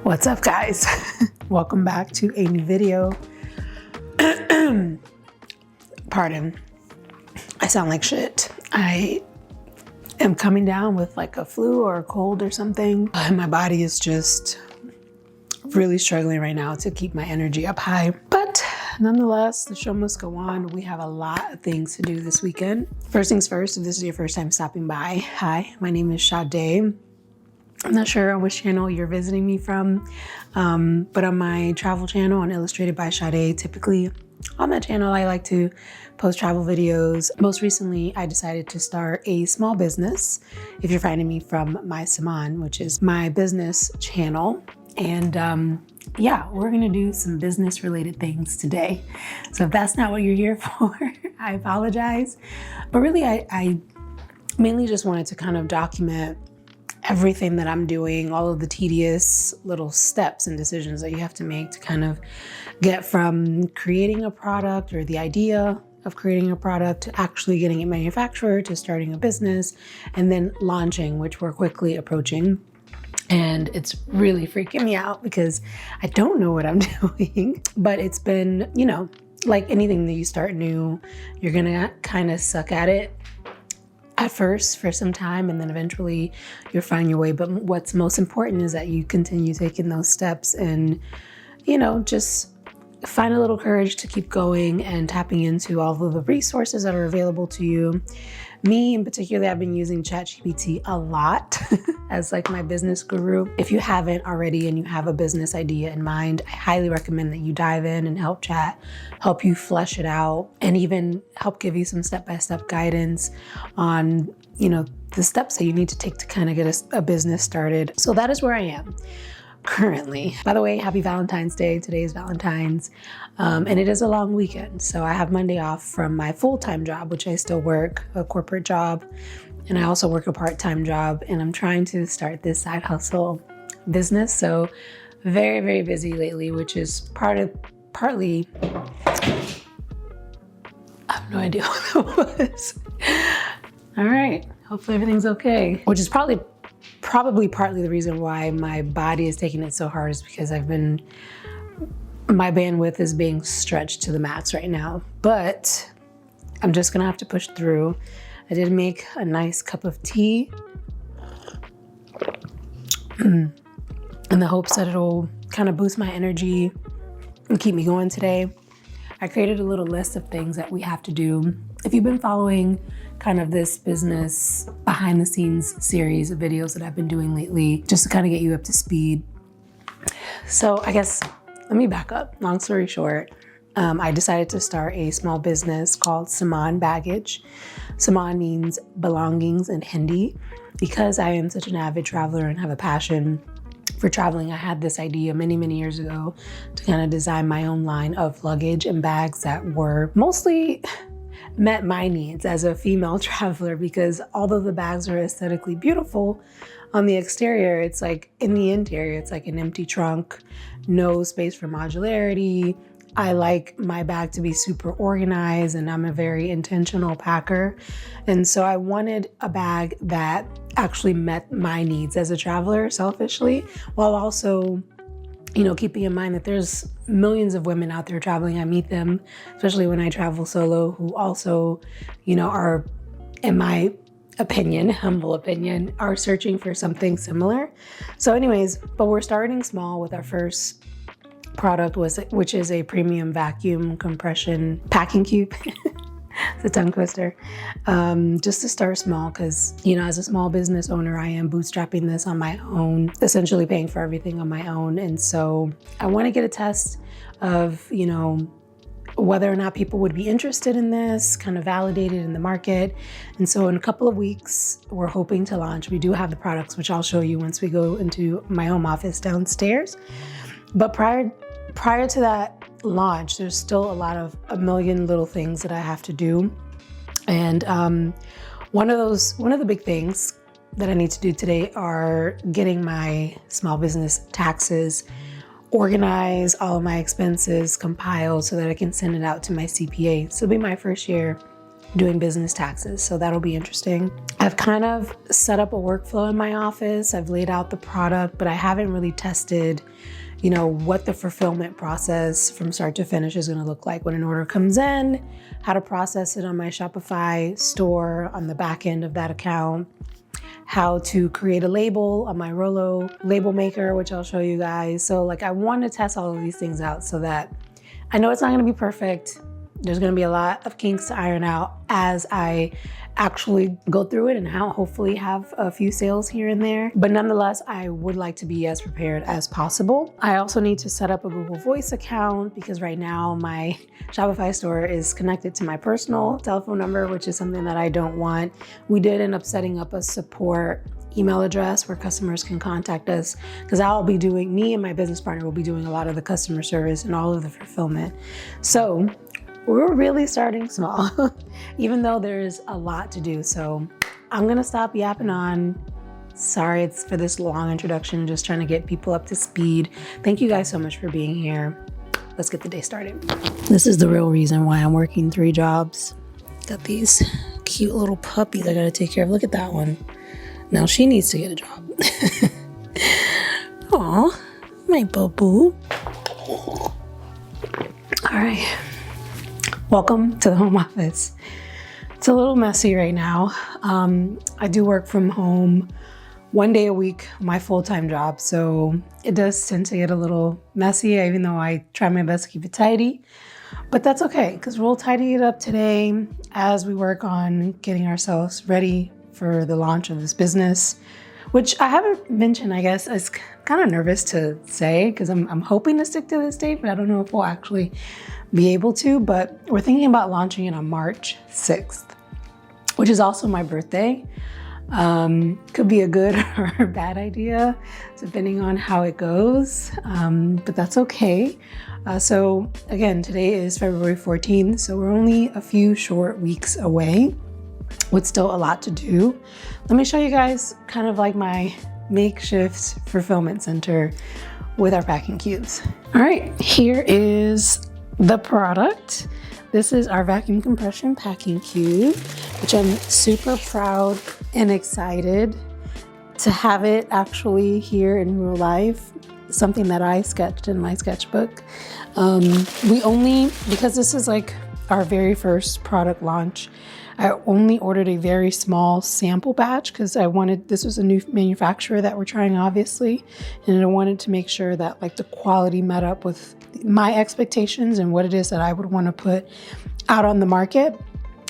What's up, guys? Welcome back to a new video. Pardon, I sound like shit. I am coming down with like a flu or a cold or something. My body is just really struggling right now to keep my energy up high. But nonetheless, the show must go on. We have a lot of things to do this weekend. First things first, if this is your first time stopping by, hi, my name is Sadé. I'm not sure on which channel you're visiting me from, but on my travel channel on Illustrated by Sadé, typically on that channel, I like to post travel videos. Most recently, I decided to start a small business. If you're finding me from my Samaán, which is my business channel. And yeah, we're gonna do some business related things today. So if that's not what you're here for, I apologize. But really, I mainly just wanted to kind of document everything that I'm doing, all of the tedious little steps and decisions that you have to make to kind of get from creating a product or the idea of creating a product to actually getting it manufactured, to starting a business, and then launching, which we're quickly approaching. And it's really freaking me out because I don't know what I'm doing, but it's been, you know, like anything that you start new, you're gonna kind of suck at it at first for some time, and then eventually you'll find your way. But what's most important is that you continue taking those steps and, you know, just find a little courage to keep going and tapping into all of the resources that are available to you. Me in particular, I've been using ChatGPT a lot as like my business guru. If you haven't already and you have a business idea in mind, I highly recommend that you dive in and help you flesh it out, and even help give you some step-by-step guidance on, you know, the steps that you need to take to kind of get a business started. So that is where I am currently. By the way, happy Valentine's Day. Today is Valentine's, and it is a long weekend. So I have Monday off from my full-time job, which I still work, a corporate job, and I also work a part-time job, and I'm trying to start this side hustle business. So very, very busy lately, which is partly, I have no idea what that was. All right, hopefully everything's okay, which is probably partly the reason why my body is taking it so hard, is because my bandwidth is being stretched to the max right now. But I'm just gonna have to push through. I did make a nice cup of tea in the hopes that it'll kind of boost my energy and keep me going today. I created a little list of things that we have to do. If you've been following kind of this business behind the scenes series of videos that I've been doing lately, just to kind of get you up to speed. So I guess, let me back up. Long story short, I decided to start a small business called Samaan Baggage. Samaan means belongings in Hindi. Because I am such an avid traveler and have a passion for traveling, I had this idea many, many years ago to kind of design my own line of luggage and bags that were mostly met my needs as a female traveler, because although the bags are aesthetically beautiful on the exterior, it's like in the interior, it's like an empty trunk, no space for modularity. I like my bag to be super organized, and I'm a very intentional packer. And so I wanted a bag that actually met my needs as a traveler selfishly, while also, you know, keeping in mind that there's millions of women out there traveling. I meet them, especially when I travel solo, who also, you know, are, in my opinion, humble opinion, are searching for something similar. So anyways, but we're starting small with our first product, which is a premium vacuum compression packing cube. It's a tongue twister. Just to start small, because, you know, as a small business owner, I am bootstrapping this on my own, essentially paying for everything on my own. And so I want to get a test of, you know, whether or not people would be interested in this, kind of validated in the market. And so in a couple of weeks, we're hoping to launch. We do have the products, which I'll show you once we go into my home office downstairs. But prior to that launch, there's still a million little things that I have to do. And one of the big things that I need to do today are getting my small business taxes organized, all of my expenses compiled so that I can send it out to my CPA. So it'll be my first year doing business taxes. So that'll be interesting. I've kind of set up a workflow in my office. I've laid out the product, but I haven't really tested, you know, what the fulfillment process from start to finish is going to look like when an order comes in, how to process it on my Shopify store on the back end of that account, how to create a label on my Rollo label maker, which I'll show you guys. So like, I want to test all of these things out so that I know it's not going to be perfect. There's going to be a lot of kinks to iron out as I actually go through it and hopefully have a few sales here and there. But nonetheless, I would like to be as prepared as possible. I also need to set up a Google Voice account because right now my Shopify store is connected to my personal telephone number, which is something that I don't want. We did end up setting up a support email address where customers can contact us, because me and my business partner will be doing a lot of the customer service and all of the fulfillment. So we're really starting small, even though there's a lot to do. So I'm gonna stop yapping on. Sorry it's for this long introduction, just trying to get people up to speed. Thank you guys so much for being here. Let's get the day started. This is the real reason why I'm working 3 jobs. Got these cute little puppies I gotta take care of. Look at that one. Now she needs to get a job. Aw, my boo-boo. All right. Welcome to the home office. It's a little messy right now. I do work from home 1 day a week, my full-time job. So it does tend to get a little messy, even though I try my best to keep it tidy. But that's okay, because we'll tidy it up today as we work on getting ourselves ready for the launch of this business, which I haven't mentioned, I guess. It's kind of nervous to say because I'm hoping to stick to this date, but I don't know if we'll actually be able to. But we're thinking about launching it on March 6th, which is also my birthday. Could be a good or a bad idea, depending on how it goes, but that's okay. So again, today is February 14th, so we're only a few short weeks away with still a lot to do. Let me show you guys kind of like my makeshift fulfillment center with our packing cubes. All right, here is the product. This is our vacuum compression packing cube, which I'm super proud and excited to have it actually here in real life. Something that I sketched in my sketchbook. Because this is like our very first product launch, I only ordered a very small sample batch because this was a new manufacturer that we're trying, obviously, and I wanted to make sure that like the quality met up with my expectations and what it is that I would want to put out on the market.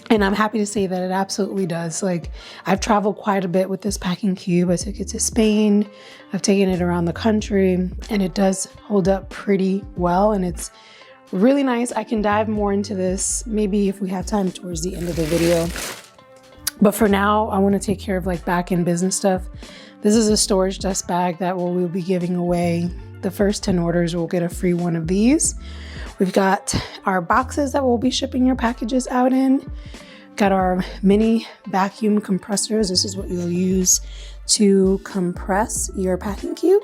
And I'm happy to say that it absolutely does. Like, I've traveled quite a bit with this packing cube. I took it to Spain. I've taken it around the country, and it does hold up pretty well. And it's really nice. I can dive more into this maybe if we have time towards the end of the video. But for now, I want to take care of like back-end business stuff. This is a storage dust bag that we'll be giving away. The first 10 orders will get a free one of these. We've got our boxes that we'll be shipping your packages out in. Got our mini vacuum compressors. This is what you'll use to compress your packing cube.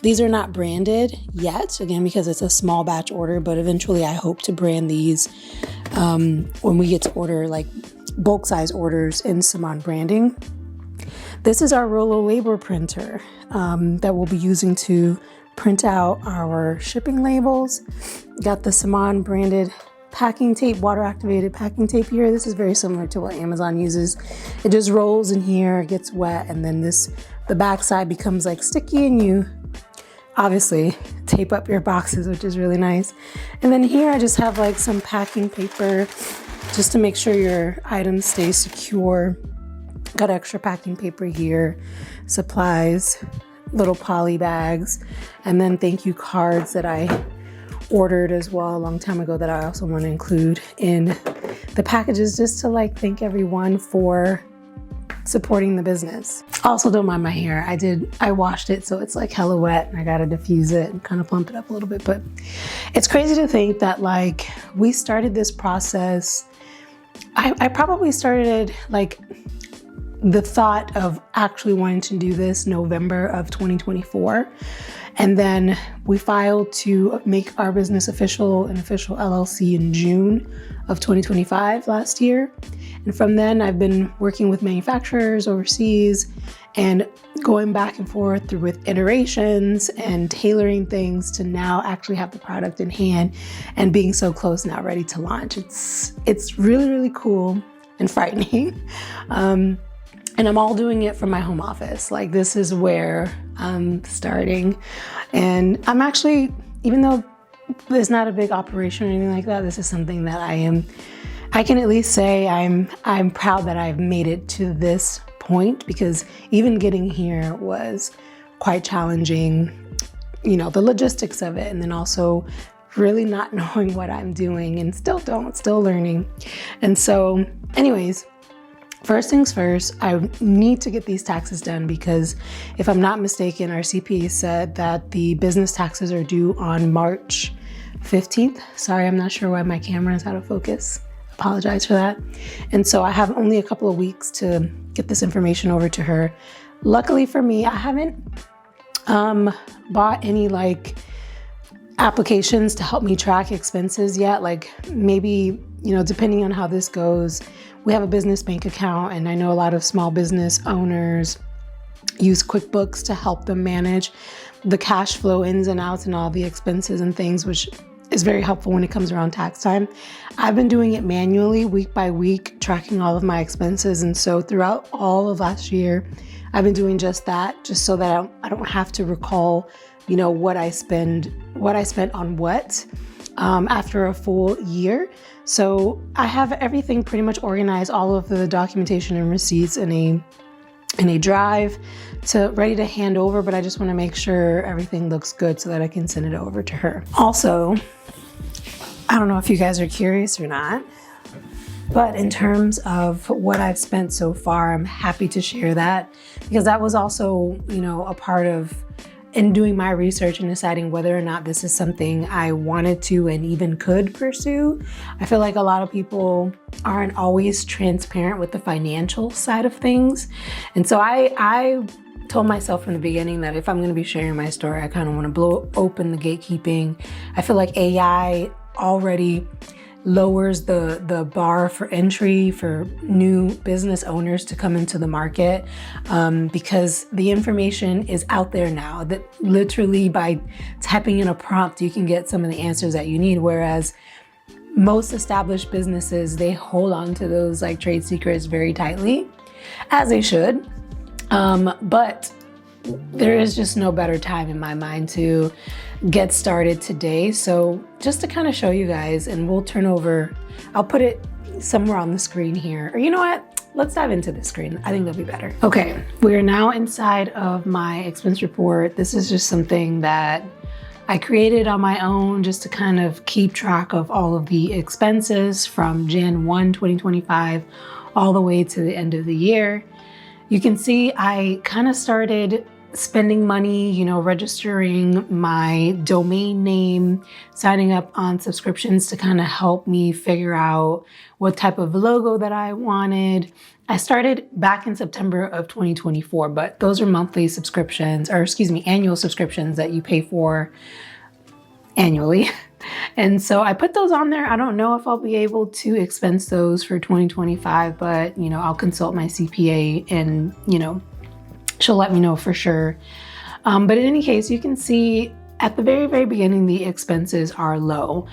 These are not branded yet, again, because it's a small batch order, but eventually I hope to brand these when we get to order like bulk size orders in Samaán branding. This is our Rollo label printer that we'll be using to print out our shipping labels. Got the Samaán branded packing tape, water activated packing tape here. This is very similar to what Amazon uses. It just rolls in here, gets wet, and then the back side becomes like sticky, and you obviously tape up your boxes, which is really nice. And then here I just have like some packing paper just to make sure your items stay secure. Got extra packing paper here, supplies, little poly bags, and then thank you cards that I ordered as well a long time ago that I also want to include in the packages, just to like thank everyone for supporting the business. Also, don't mind my hair. I washed it, so it's like hella wet, and I gotta diffuse it and kind of plump it up a little bit. But it's crazy to think that like we started this process. I probably started like the thought of actually wanting to do this November of 2024. And then we filed to make our business an official LLC in June of 2025 last year. And from then I've been working with manufacturers overseas and going back and forth with iterations and tailoring things to now actually have the product in hand and being so close now, ready to launch. It's really, really cool and frightening. And I'm all doing it from my home office. Like, this is where I'm starting. And I'm actually, even though there's not a big operation or anything like that, this is something that I can at least say I'm proud that I've made it to this point, because even getting here was quite challenging, the logistics of it, and then also really not knowing what I'm doing and still learning. And so anyways, first things first, I need to get these taxes done, because if I'm not mistaken, our CPA said that the business taxes are due on March 15th. Sorry, I'm not sure why my camera is out of focus. Apologize for that. And so I have only a couple of weeks to get this information over to her. Luckily for me, I haven't bought any applications to help me track expenses yet. Maybe, depending on how this goes, we have a business bank account, and I know a lot of small business owners use QuickBooks to help them manage the cash flow ins and outs and all the expenses and things, which is very helpful when it comes around tax time. I've been doing it manually, week by week, tracking all of my expenses. And so throughout all of last year, I've been doing just that, just so that I don't have to recall, what I spent on what after a full year. So I have everything pretty much organized, all of the documentation and receipts in a drive ready to hand over, but I just want to make sure everything looks good so that I can send it over to her. Also, I don't know if you guys are curious or not, but in terms of what I've spent so far, I'm happy to share that, because that was also, a part of in doing my research and deciding whether or not this is something I wanted to and even could pursue. I feel like a lot of people aren't always transparent with the financial side of things. And so I told myself from the beginning that if I'm going to be sharing my story, I kind of want to blow open the gatekeeping. I feel like AI already lowers the bar for entry for new business owners to come into the market, because the information is out there now, that literally by typing in a prompt, you can get some of the answers that you need. Whereas most established businesses, they hold on to those trade secrets very tightly, as they should. But there is just no better time in my mind to get started today. So just to kind of show you guys, and I'll put it somewhere on the screen here. Or you know what? Let's dive into the screen. I think that'll be better. Okay, we are now inside of my expense report. This is just something that I created on my own just to kind of keep track of all of the expenses from Jan 1, 2025, all the way to the end of the year. You can see I kind of started spending money, registering my domain name, signing up on subscriptions to kind of help me figure out what type of logo that I wanted. I started back in September of 2024, but those are monthly subscriptions, annual subscriptions that you pay for annually. And so I put those on there. I don't know if I'll be able to expense those for 2025, but I'll consult my CPA and she'll let me know for sure. But in any case, you can see at the very, very beginning, the expenses are low.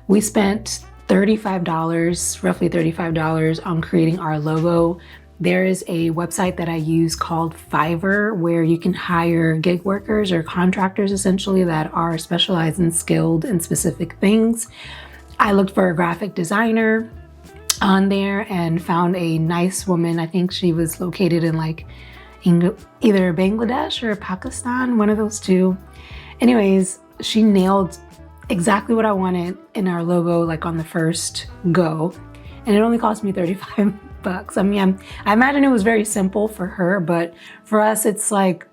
We spent roughly $35 on creating our logo. There is a website that I use called Fiverr, where you can hire gig workers or contractors essentially that are specialized and skilled in specific things. I looked for a graphic designer on there and found a nice woman. I think she was located in either Bangladesh or Pakistan, one of those two. Anyways, she nailed exactly what I wanted in our logo, on the first go. And it only cost me $35. I mean, I imagine it was very simple for her, but for us, it's like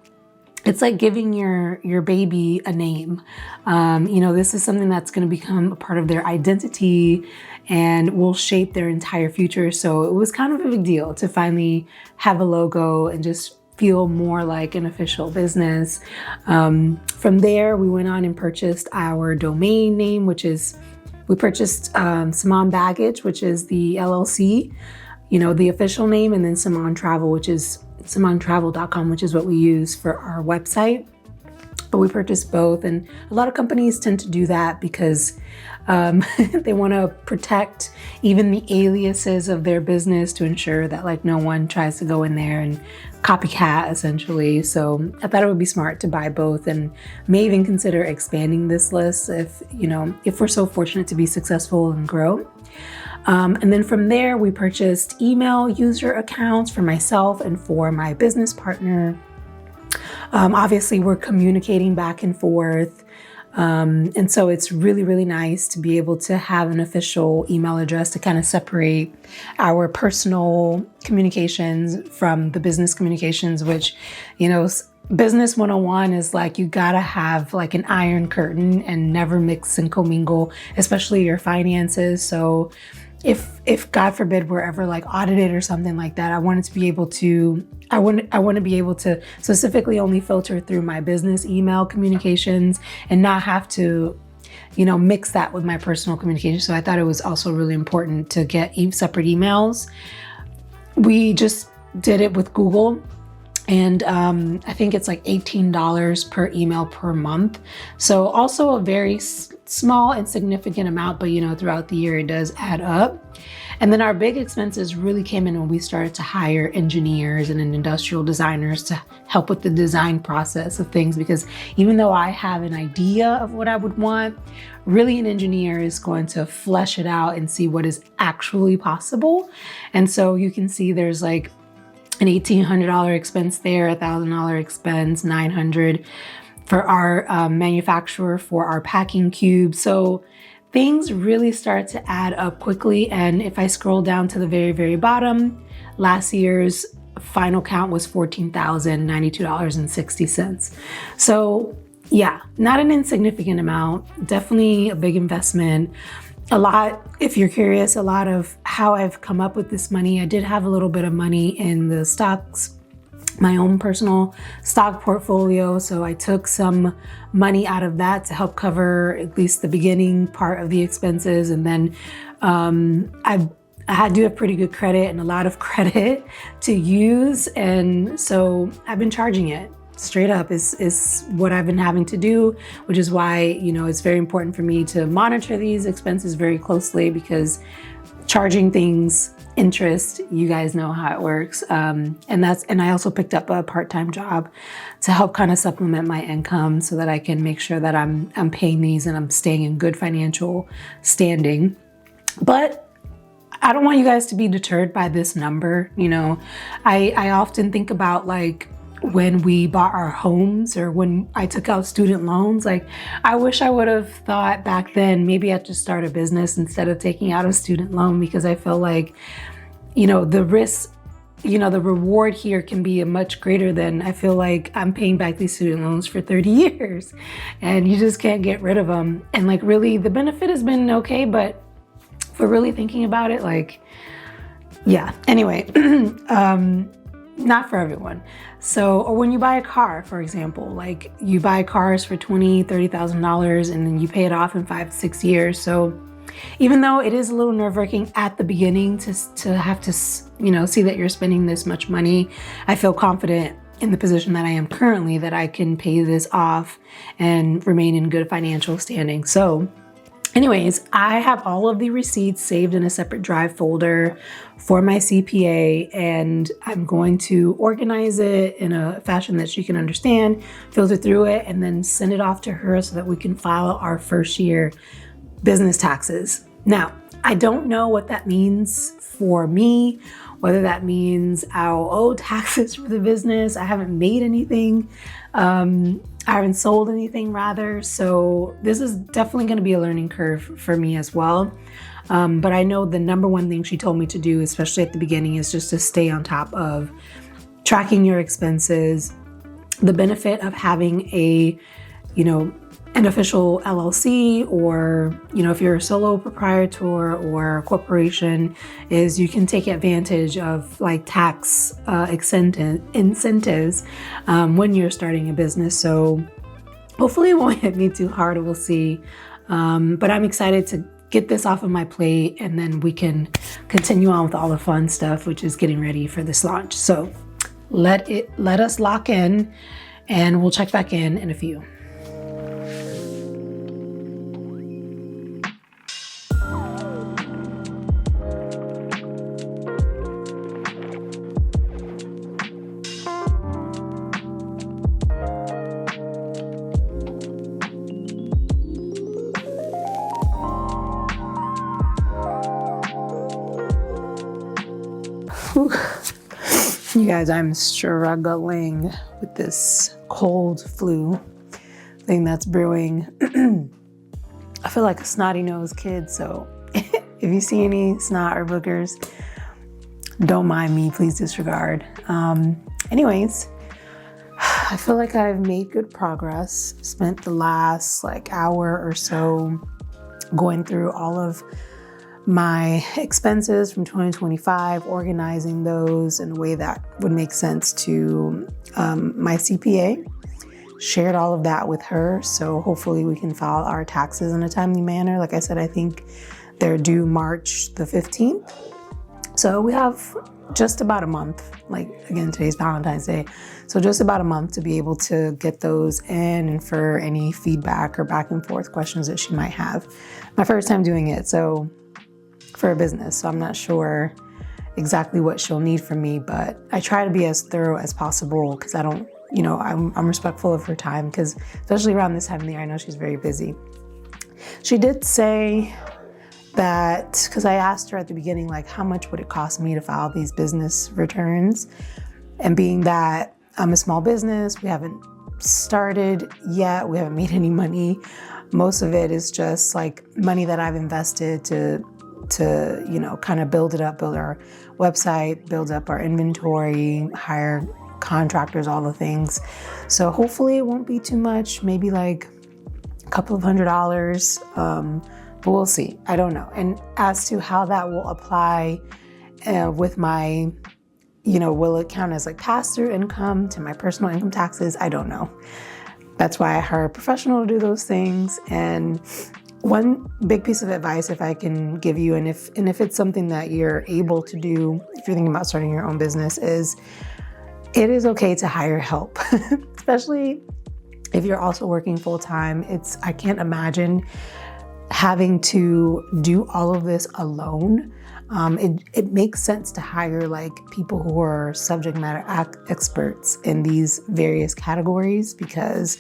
giving your baby a name. This is something that's going to become a part of their identity and will shape their entire future. So it was kind of a big deal to finally have a logo and just feel more like an official business. From there, we went on and purchased our domain name, we purchased Samaan Baggage, which is the LLC, the official name, and then Samaan Travel, which is SamaanTravel.com, which is what we use for our website. But we purchased both, and a lot of companies tend to do that because they want to protect even the aliases of their business to ensure that like no one tries to go in there and copycat essentially. So I thought it would be smart to buy both, and may even consider expanding this list if we're so fortunate to be successful and grow. And then from there, we purchased email user accounts for myself and for my business partner. Obviously, we're communicating back and forth. And so it's really, really nice to be able to have an official email address to kind of separate our personal communications from the business communications, which, business 101 is like, you gotta have like an iron curtain and never mix and commingle, especially your finances. So if God forbid we're ever like audited or something like that, I want to be able to specifically only filter through my business email communications and not have to, mix that with my personal communication. So I thought it was also really important to get separate emails. We just did it with Google. And I think it's like $18 per email per month. So also a very small and significant amount, but throughout the year it does add up. And then our big expenses really came in when we started to hire engineers and industrial designers to help with the design process of things, because even though I have an idea of what I would want, really an engineer is going to flesh it out and see what is actually possible. And so you can see there's like an $1,800 expense there, $1,000 expense, $900 for our manufacturer for our packing cube. So things really start to add up quickly. And if I scroll down to the very, very bottom, last year's final count was $14,092.60. So yeah, not an insignificant amount, definitely a big investment. If you're curious, a lot of how I've come up with this money, I did have a little bit of money in the stocks, my own personal stock portfolio. So I took some money out of that to help cover at least the beginning part of the expenses. And then I do have pretty good credit and a lot of credit to use. And so I've been charging it. Straight up is what I've been having to do, which is why, it's very important for me to monitor these expenses very closely, because charging things interest, you guys know how it works. And I also picked up a part-time job to help kind of supplement my income so that I can make sure that I'm paying these and I'm staying in good financial standing. But I don't want you guys to be deterred by this number. I often think about like, when we bought our homes or when I took out student loans, like I wish I would have thought back then, maybe I'd just start a business instead of taking out a student loan, because I feel like, the risk, the reward here can be a much greater than, I feel like I'm paying back these student loans for 30 years and you just can't get rid of them. And like really the benefit has been okay, but if we're really thinking about it, like, yeah, anyway, not for everyone. So, or when you buy a car, for example, like you buy cars for $20,000, $30,000 and then you pay it off in 5 to 6 years. So even though it is a little nerve-wracking at the beginning to have to, see that you're spending this much money, I feel confident in the position that I am currently that I can pay this off and remain in good financial standing. So anyways, I have all of the receipts saved in a separate drive folder for my CPA, and I'm going to organize it in a fashion that she can understand, filter through it, and then send it off to her so that we can file our first year business taxes. Now, I don't know what that means for me, whether that means I'll owe taxes for the business. I haven't made anything. I haven't sold anything rather. So this is definitely going to be a learning curve for me as well. But I know the number one thing she told me to do, especially at the beginning, is just to stay on top of tracking your expenses. The benefit of having an an official LLC, or, you know, if you're a solo proprietor or a corporation, is you can take advantage of like tax incentives when you're starting a business. So hopefully it won't hit me too hard. We'll see. But I'm excited to get this off of my plate, and then we can continue on with all the fun stuff, which is getting ready for this launch. So let us lock in, and we'll check back in a few. You guys, I'm struggling with this cold flu thing that's brewing. I feel like a snotty-nosed kid, so if you see any snot or boogers, don't mind me, please disregard. Anyways, I feel like I've made good progress. Spent the last hour or so going through all of my expenses from 2025, organizing those in a way that would make sense to my CPA. Shared all of that with her, so hopefully we can file our taxes in a timely manner. Like I said, I think they're due March the 15th. So we have just about a month, again, today's Valentine's Day. So just about a month to be able to get those in, and for any feedback or back and forth questions that she might have. My first time doing it, so for a business, so I'm not sure exactly what she'll need from me, but I try to be as thorough as possible because I don't, I'm respectful of her time, because especially around this time of the year, I know she's very busy. She did say that, because I asked her at the beginning, how much would it cost me to file these business returns? And being that I'm a small business, we haven't started yet, we haven't made any money. Most of it is just money that I've invested to kind of build it up, build our website, build up our inventory, hire contractors, all the things. So hopefully it won't be too much, maybe a couple of $100, but we'll see. I don't know. And as to how that will apply with my, will it count as pass-through income to my personal income taxes? I don't know. That's why I hire a professional to do those things. And one big piece of advice, if I can give you, and if it's something that you're able to do, if you're thinking about starting your own business, is it is okay to hire help, especially if you're also working full-time. I can't imagine having to do all of this alone. It makes sense to hire people who are subject matter experts in these various categories, because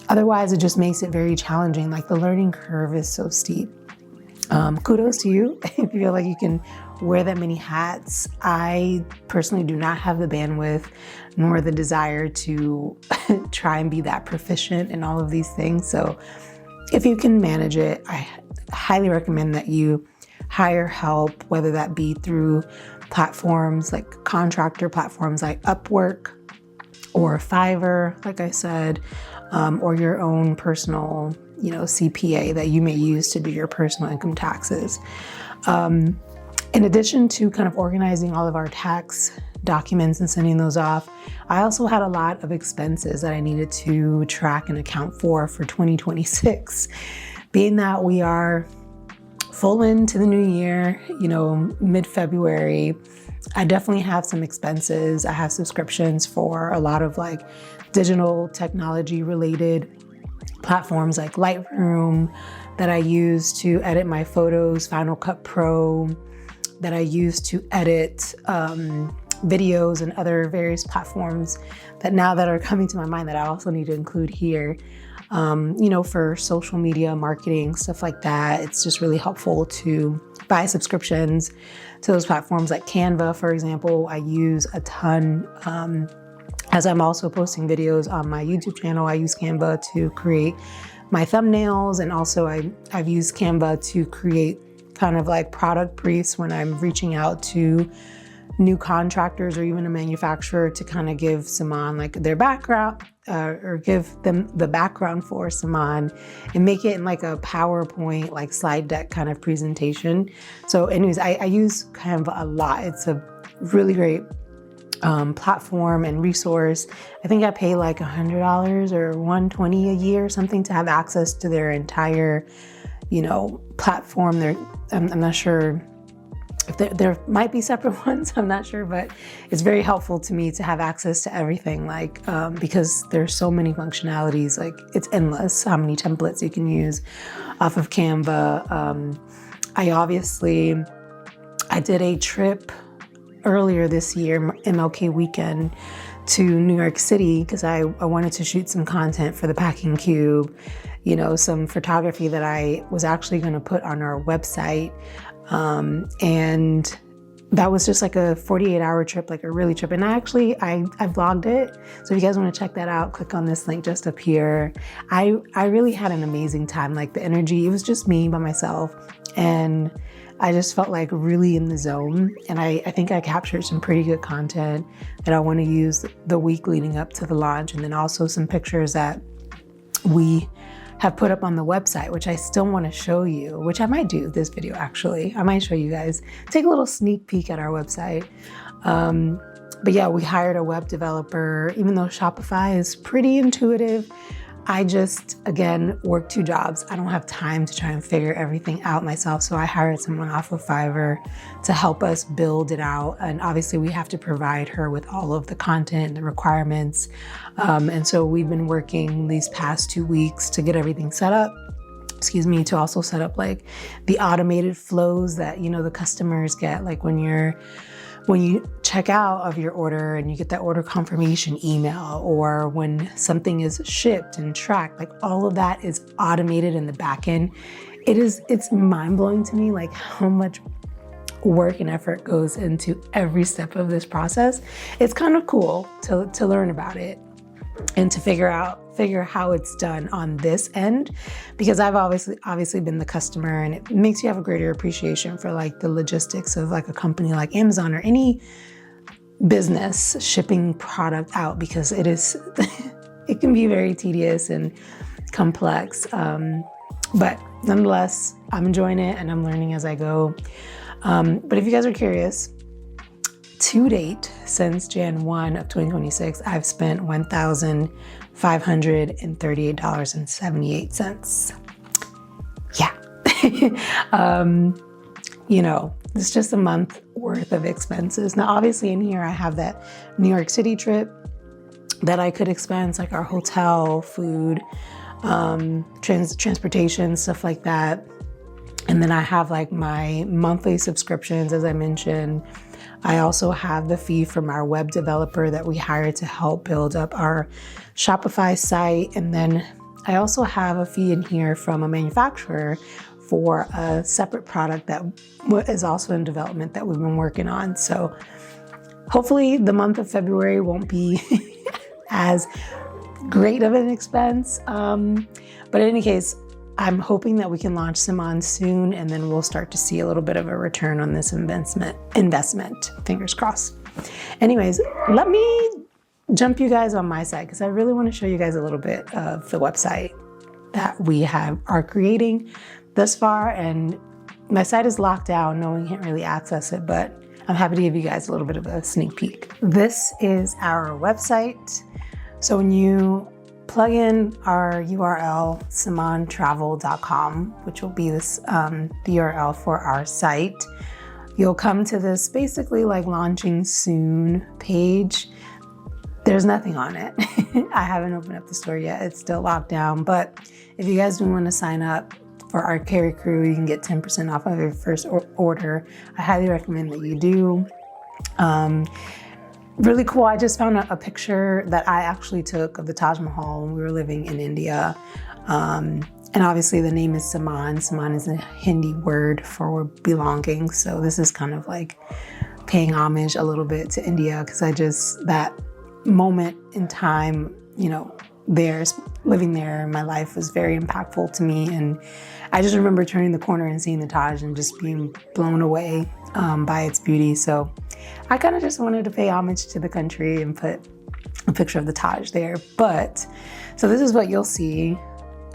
otherwise, it just makes it very challenging. The learning curve is so steep. Kudos to you if you feel like you can wear that many hats. I personally do not have the bandwidth nor the desire to try and be that proficient in all of these things. So if you can manage it, I highly recommend that you hire help, whether that be through platforms contractor platforms like Upwork or Fiverr, like I said, or your own personal, CPA that you may use to do your personal income taxes. In addition to kind of organizing all of our tax documents and sending those off, I also had a lot of expenses that I needed to track and account for 2026. Being that we are full into the new year, mid-February, I definitely have some expenses. I have subscriptions for a lot of digital technology related platforms like Lightroom that I use to edit my photos, Final Cut Pro that I use to edit videos, and other various platforms that are coming to my mind that I also need to include here. For social media marketing, stuff like that. It's just really helpful to buy subscriptions to those platforms like Canva, for example. I use a ton. As I'm also posting videos on my YouTube channel, I use Canva to create my thumbnails. And also I've used Canva to create kind of product briefs when I'm reaching out to new contractors or even a manufacturer, to kind of give Samaan their background or give them the background for Samaan and make it in like a PowerPoint, like slide deck kind of presentation. So anyways, I use Canva a lot. It's a really great platform and resource. I think I pay like $100 or $120 a year or something to have access to their entire, platform. I'm not sure if there might be separate ones, I'm not sure, but it's very helpful to me to have access to everything, because there's so many functionalities, like it's endless how many templates you can use off of Canva. I did a trip earlier this year, MLK weekend, to New York City because I wanted to shoot some content for the Packing Cube, some photography that I was actually going to put on our website. And that was just like a 48-hour trip, like a really trip. And I vlogged it. So if you guys want to check that out, click on this link just up here. I really had an amazing time. Like the energy, it was just me by myself. And I just felt like really in the zone. And I think I captured some pretty good content that I want to use the week leading up to the launch. And then also some pictures that we have put up on the website, which I still want to show you, which I might do this video actually. I might show you guys, take a little sneak peek at our website. But yeah, we hired a web developer. Even though Shopify is pretty intuitive, I just, again, work 2 jobs. I don't have time to try and figure everything out myself. So I hired someone off of Fiverr to help us build it out. And obviously we have to provide her with all of the content and the requirements. And so we've been working these past 2 weeks to get everything set up. To also set up like the automated flows that, the customers get, like when you check out of your order and you get that order confirmation email, or when something is shipped and tracked, like all of that is automated in the back end. It's mind-blowing to me, like how much work and effort goes into every step of this process. It's kind of cool to learn about it and to figure how it's done on this end, because I've obviously been the customer, and it makes you have a greater appreciation for like the logistics of like a company like Amazon or any business shipping product out, because it can be very tedious and complex. But nonetheless, I'm enjoying it and I'm learning as I go. But if you guys are curious, to date, since Jan 1 of 2026, I've spent $1,538.78. Yeah. It's just a month worth of expenses. Now, obviously in here, I have that New York City trip that I could expense, like our hotel, food, transportation, stuff like that. And then I have like my monthly subscriptions, as I mentioned. I also have the fee from our web developer that we hired to help build up our Shopify site. And then I also have a fee in here from a manufacturer for a separate product that is also in development that we've been working on. So hopefully the month of February won't be as great of an expense. But in any case, I'm hoping that we can launch Samaan soon, and then we'll start to see a little bit of a return on this investment. Fingers crossed. Anyways, let me jump you guys on my side, because I really want to show you guys a little bit of the website that we are creating thus far. And my site is locked down, no one can't really access it, but I'm happy to give you guys a little bit of a sneak peek. This is our website. So when you plug in our URL, samaantravel.com, which will be the URL for our site, you'll come to this basically like launching soon page. There's nothing on it. I haven't opened up the store yet. It's still locked down. But if you guys do want to sign up for our Carry Crew, you can get 10% off of your first order. I highly recommend that you do. Really cool. I just found a picture that I actually took of the Taj Mahal when we were living in India. And obviously the name is Samaan. Samaan is a Hindi word for belonging. So this is kind of like paying homage a little bit to India, because that moment in time, living there, my life was very impactful to me. And I just remember turning the corner and seeing the Taj and just being blown away by its beauty. So I kind of just wanted to pay homage to the country and put a picture of the Taj there. But so this is what you'll see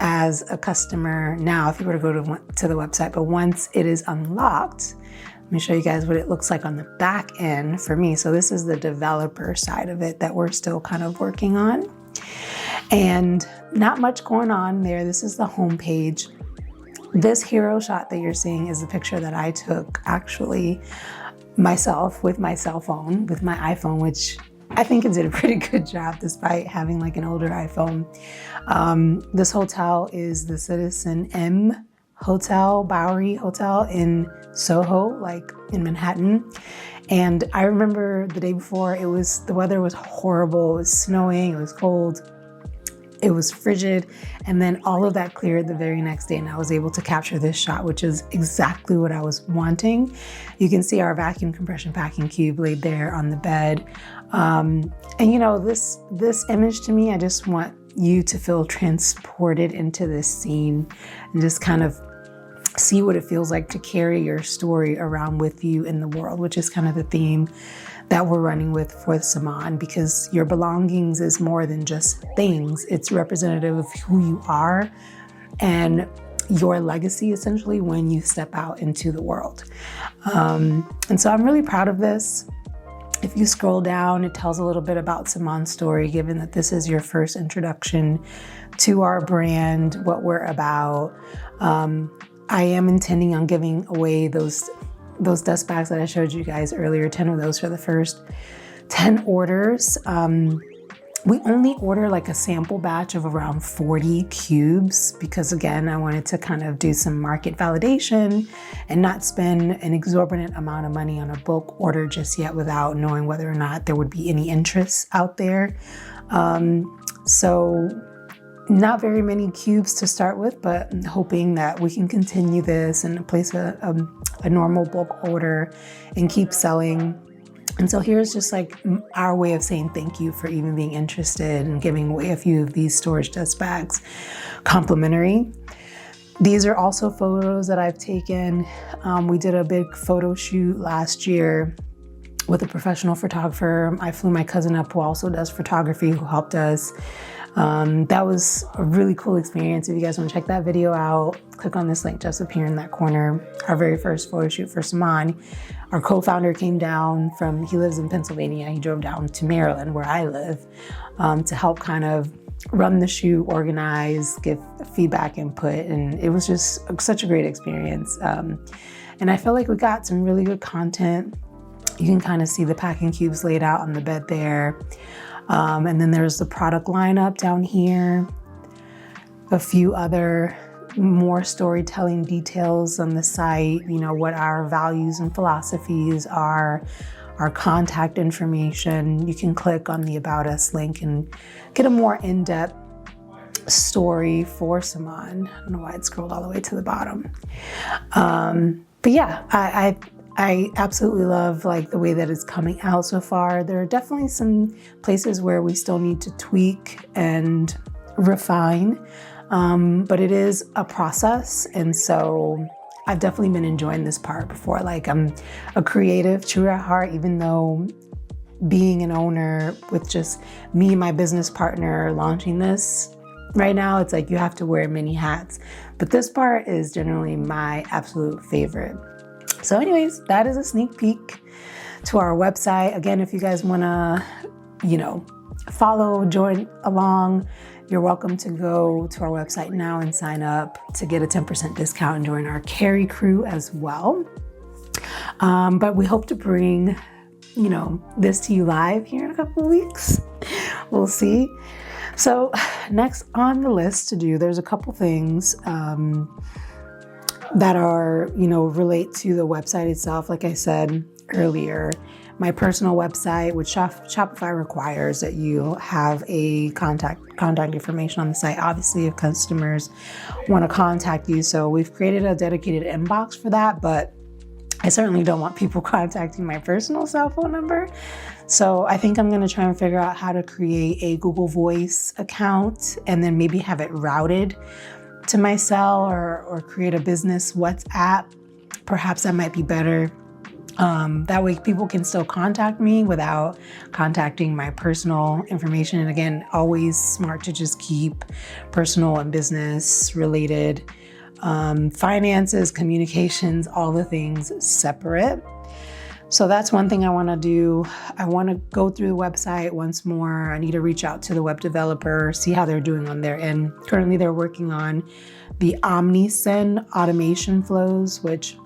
as a customer now if you were to go to the website. But once it is unlocked, let me show you guys what it looks like on the back end for me. So this is the developer side of it that we're still kind of working on. And not much going on there. This is the home page. This hero shot that you're seeing is the picture that I took actually myself with my cell phone, with my iPhone, which I think it did a pretty good job despite having like an older iPhone. This hotel is the Citizen M Hotel, Bowery Hotel in Soho, like in Manhattan. And I remember the day before, the weather was horrible. It was snowing, it was cold, it was frigid. And then all of that cleared the very next day, and I was able to capture this shot, which is exactly what I was wanting. You can see our vacuum compression packing cube laid there on the bed. And you know, this image to me, I just want you to feel transported into this scene and just kind of see what it feels like to carry your story around with you in the world, which is kind of the theme that we're running with for Samaan, because your belongings is more than just things. It's representative of who you are and your legacy, essentially, when you step out into the world. And so I'm really proud of this. If you scroll down, it tells a little bit about Samaan's story, given that this is your first introduction to our brand, what we're about. I am intending on giving away those dust bags that I showed you guys earlier, 10 of those for the first 10 orders. We only order like a sample batch of around 40 cubes because, again, I wanted to kind of do some market validation and not spend an exorbitant amount of money on a bulk order just yet without knowing whether or not there would be any interest out there. So not very many cubes to start with, but I'm hoping that we can continue this and place a normal bulk order and keep selling. And so here's just like our way of saying thank you for even being interested and giving away a few of these storage dust bags complimentary. These are also photos that I've taken. We did a big photo shoot last year with a professional photographer. I flew my cousin up who also does photography, who helped us. That was a really cool experience. If you guys want to check that video out, click on this link just up here in that corner. Our very first photo shoot for Samaan. Our co-founder came down he lives in Pennsylvania. He drove down to Maryland, where I live, to help kind of run the shoot, organize, give feedback, input. And it was just such a great experience. And I feel like we got some really good content. You can kind of see the packing cubes laid out on the bed there. And then there's the product lineup down here, a few other more storytelling details on the site, you know, what our values and philosophies are, our contact information. You can click on the About Us link and get a more in-depth story for Samaan. I don't know why it scrolled all the way to the bottom. But yeah, I absolutely love like the way that it's coming out so far. There are definitely some places where we still need to tweak and refine, but it is a process. And so I've definitely been enjoying this part before. Like, I'm a creative, true at heart, even though being an owner with just me and my business partner launching this right now, it's like you have to wear many hats. But this part is generally my absolute favorite. So anyways, that is a sneak peek to our website. Again, if you guys want to, follow, join along, you're welcome to go to our website now and sign up to get a 10% discount and join our carry crew as well. But we hope to bring, this to you live here in a couple of weeks. We'll see. So next on the list to do, there's a couple things that are, relate to the website itself. Like I said earlier, my personal website, which Shopify requires that you have a contact information on the site, obviously, if customers want to contact you. So we've created a dedicated inbox for that, but I certainly don't want people contacting my personal cell phone number. So I think I'm going to try and figure out how to create a Google Voice account and then maybe have it routed to my cell or create a business WhatsApp. Perhaps that might be better That way people can still contact me without contacting my personal information. And again, always smart to just keep personal and business related finances, communications, all the things separate. So that's one thing I want to do. I want to go through the website once more. I need to reach out to the web developer, see how they're doing on their end. Currently, they're working on the OmniSend automation flows, which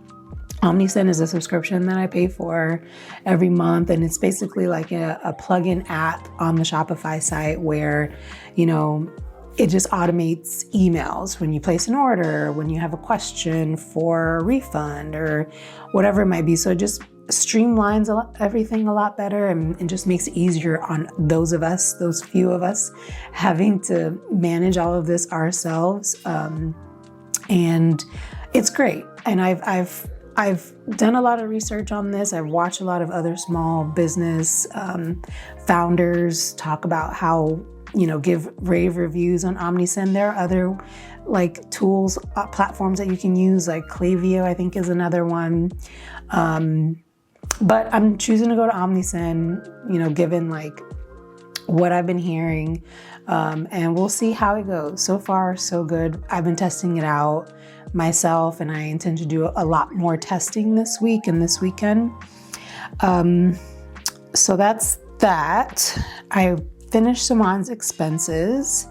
OmniSend is a subscription that I pay for every month. And it's basically like a plugin app on the Shopify site where, you know, it just automates emails when you place an order, when you have a question for a refund or whatever it might be. So it just streamlines everything a lot better and just makes it easier on those few of us having to manage all of this ourselves. And it's great. And I've done a lot of research on this. I've watched a lot of other small business founders talk about how, you know, give rave reviews on OmniSend. There are other like tools, platforms that you can use, like Klaviyo, I think is another one. But I'm choosing to go to OmniSend, you know, given like what I've been hearing, and we'll see how it goes. So far, so good. I've been testing it out myself, and I intend to do a lot more testing this week and this weekend. So that's that. I finished Samaan's expenses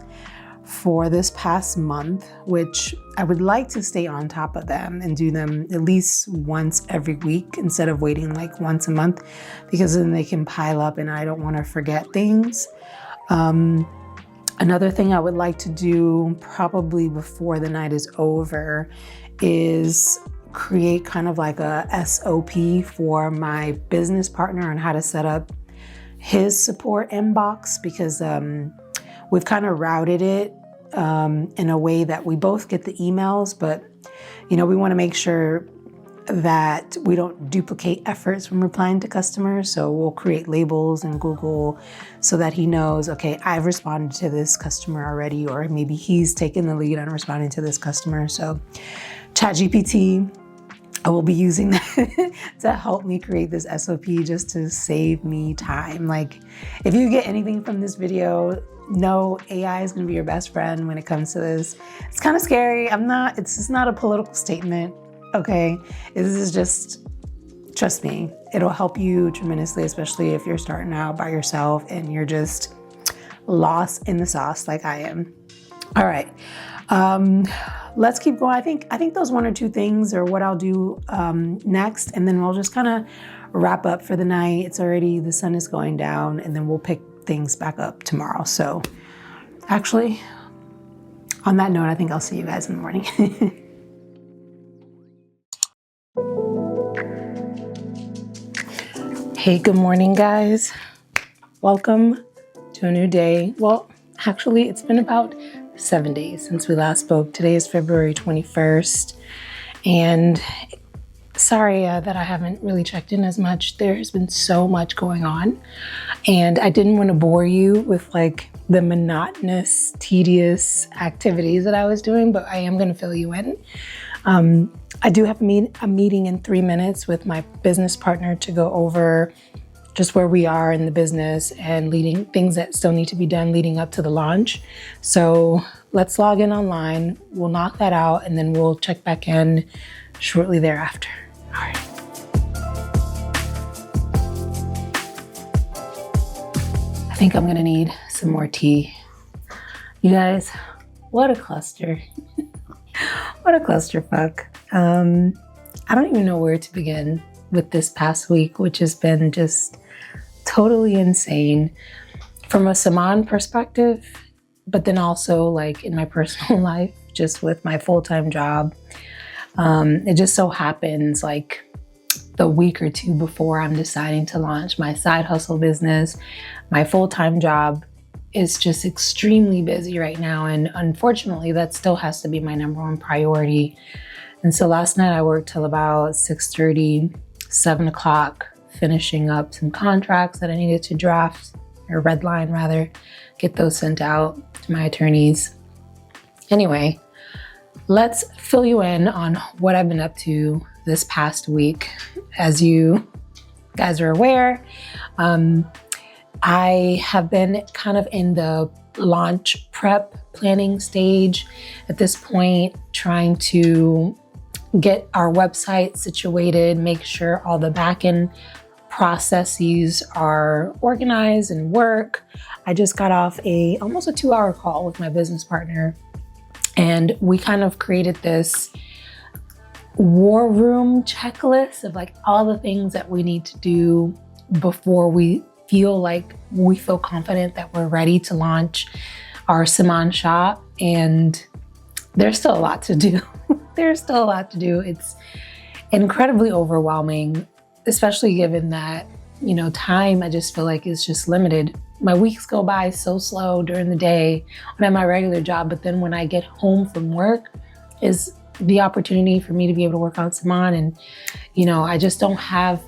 for this past month, which I would like to stay on top of them and do them at least once every week instead of waiting like once a month, because then they can pile up and I don't want to forget things. Another thing I would like to do probably before the night is over is create kind of like a SOP for my business partner on how to set up his support inbox, because we've kind of routed it in a way that we both get the emails, but you know, we want to make sure that we don't duplicate efforts when replying to customers. So we'll create labels in Google so that he knows, okay, I've responded to this customer already, or maybe he's taken the lead on responding to this customer. So ChatGPT, I will be using that to help me create this SOP just to save me time. Like, if you get anything from this video, no, AI is going to be your best friend when it comes to this. It's kind of scary. It's just not a political statement. Okay. This is just, trust me, it'll help you tremendously, especially if you're starting out by yourself and you're just lost in the sauce like I am. All right. Let's keep going. I think those one or two things are what I'll do next, and then we'll just kind of wrap up for the night. It's already, the sun is going down, and then we'll pick things back up tomorrow. So actually, on that note, I think I'll see you guys in the morning. Hey, good morning, guys. Welcome to a new day. Well, actually, it's been about 7 days since we last spoke. Today is February 21st, and sorry that I haven't really checked in as much. There has been so much going on, and I didn't want to bore you with like the monotonous, tedious activities that I was doing, but I am going to fill you in. I do have a meeting in 3 minutes with my business partner to go over just where we are in the business and leading things that still need to be done leading up to the launch. So let's log in online. We'll knock that out, and then we'll check back in shortly thereafter. All right. I think I'm gonna need some more tea. You guys, what a cluster. What a clusterfuck. I don't even know where to begin with this past week, which has been just totally insane from a Samaan perspective, but then also like in my personal life, just with my full-time job. It just so happens like the week or two before I'm deciding to launch my side hustle business, my full-time job is just extremely busy right now. And unfortunately, that still has to be my number one priority. And so last night I worked till about 6:30, 7 o'clock, finishing up some contracts that I needed to draft, or redline rather, get those sent out to my attorneys. Anyway, let's fill you in on what I've been up to this past week. as you guys are aware. I have been kind of in the launch prep planning stage at this point, trying to get our website situated, make sure all the back-end processes are organized and work. I just got off almost a 2-hour call with my business partner, and we kind of created this war room checklist of like all the things that we need to do before we feel confident that we're ready to launch our Samaán shop. And there's still a lot to do. It's incredibly overwhelming, especially given that, time I just feel like is just limited. My weeks go by so slow during the day when I'm at my regular job, but then when I get home from work is the opportunity for me to be able to work on Samaan. And, I just don't have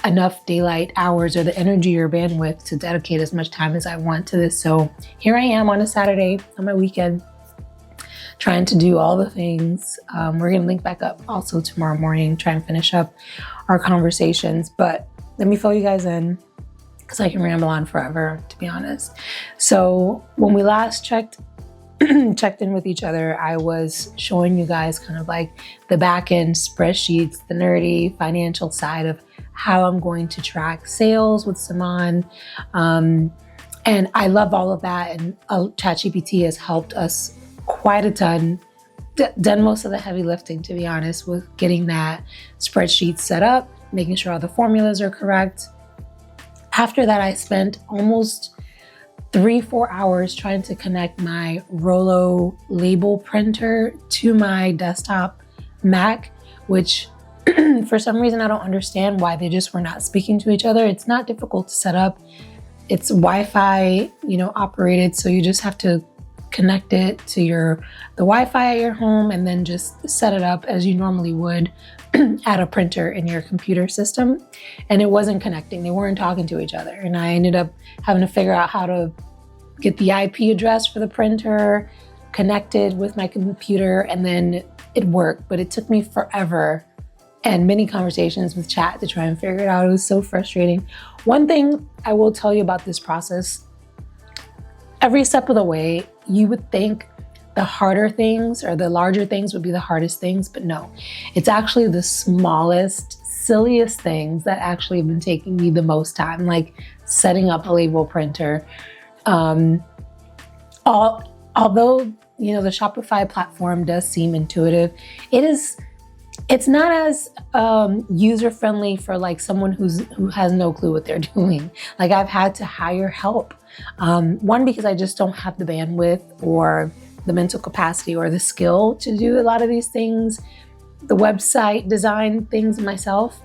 enough daylight hours or the energy or bandwidth to dedicate as much time as I want to this. So here I am on a Saturday on my weekend, trying to do all the things. We're gonna link back up also tomorrow morning, try and finish up our conversations. But let me fill you guys in, because I can ramble on forever, to be honest. So when we last checked in with each other, I was showing you guys kind of like the back end spreadsheets, the nerdy financial side of how I'm going to track sales with Samaan. And I love all of that. And ChatGPT has helped us quite a ton, done most of the heavy lifting, to be honest, with getting that spreadsheet set up, making sure all the formulas are correct. After that, I spent almost 3-4 hours trying to connect my Rollo label printer to my desktop Mac, which for some reason I don't understand why they just were not speaking to each other. It's not difficult to set up. It's Wi-Fi, operated, so you just have to connect it to the Wi-Fi at your home and then just set it up as you normally would at a printer in your computer system. And it wasn't connecting. They weren't talking to each other. And I ended up having to figure out how to get the IP address for the printer connected with my computer, and then it worked. But it took me forever and many conversations with chat to try and figure it out. It was so frustrating. One thing I will tell you about this process, every step of the way, you would think the harder things or the larger things would be the hardest things, but no, it's actually the smallest, silliest things that actually have been taking me the most time, like setting up a label printer. Although, the Shopify platform does seem intuitive, it's not as user-friendly for like someone who has no clue what they're doing. Like, I've had to hire help. One, because I just don't have the bandwidth or the mental capacity or the skill to do a lot of these things, the website design things myself.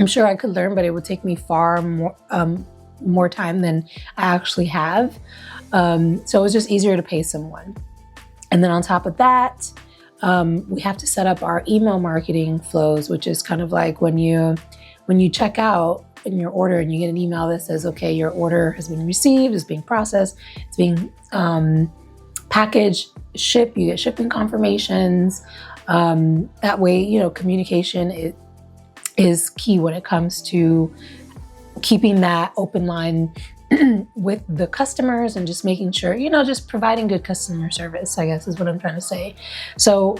I'm sure I could learn, but it would take me far more time than I actually have. So it was just easier to pay someone. And then on top of that, we have to set up our email marketing flows, which is kind of like when you check out in your order and you get an email that says, okay, your order has been received, it's being processed, it's being packaged, shipped, you get shipping confirmations. That way, communication is key when it comes to keeping that open line with the customers and just making sure, just providing good customer service, I guess is what I'm trying to say. So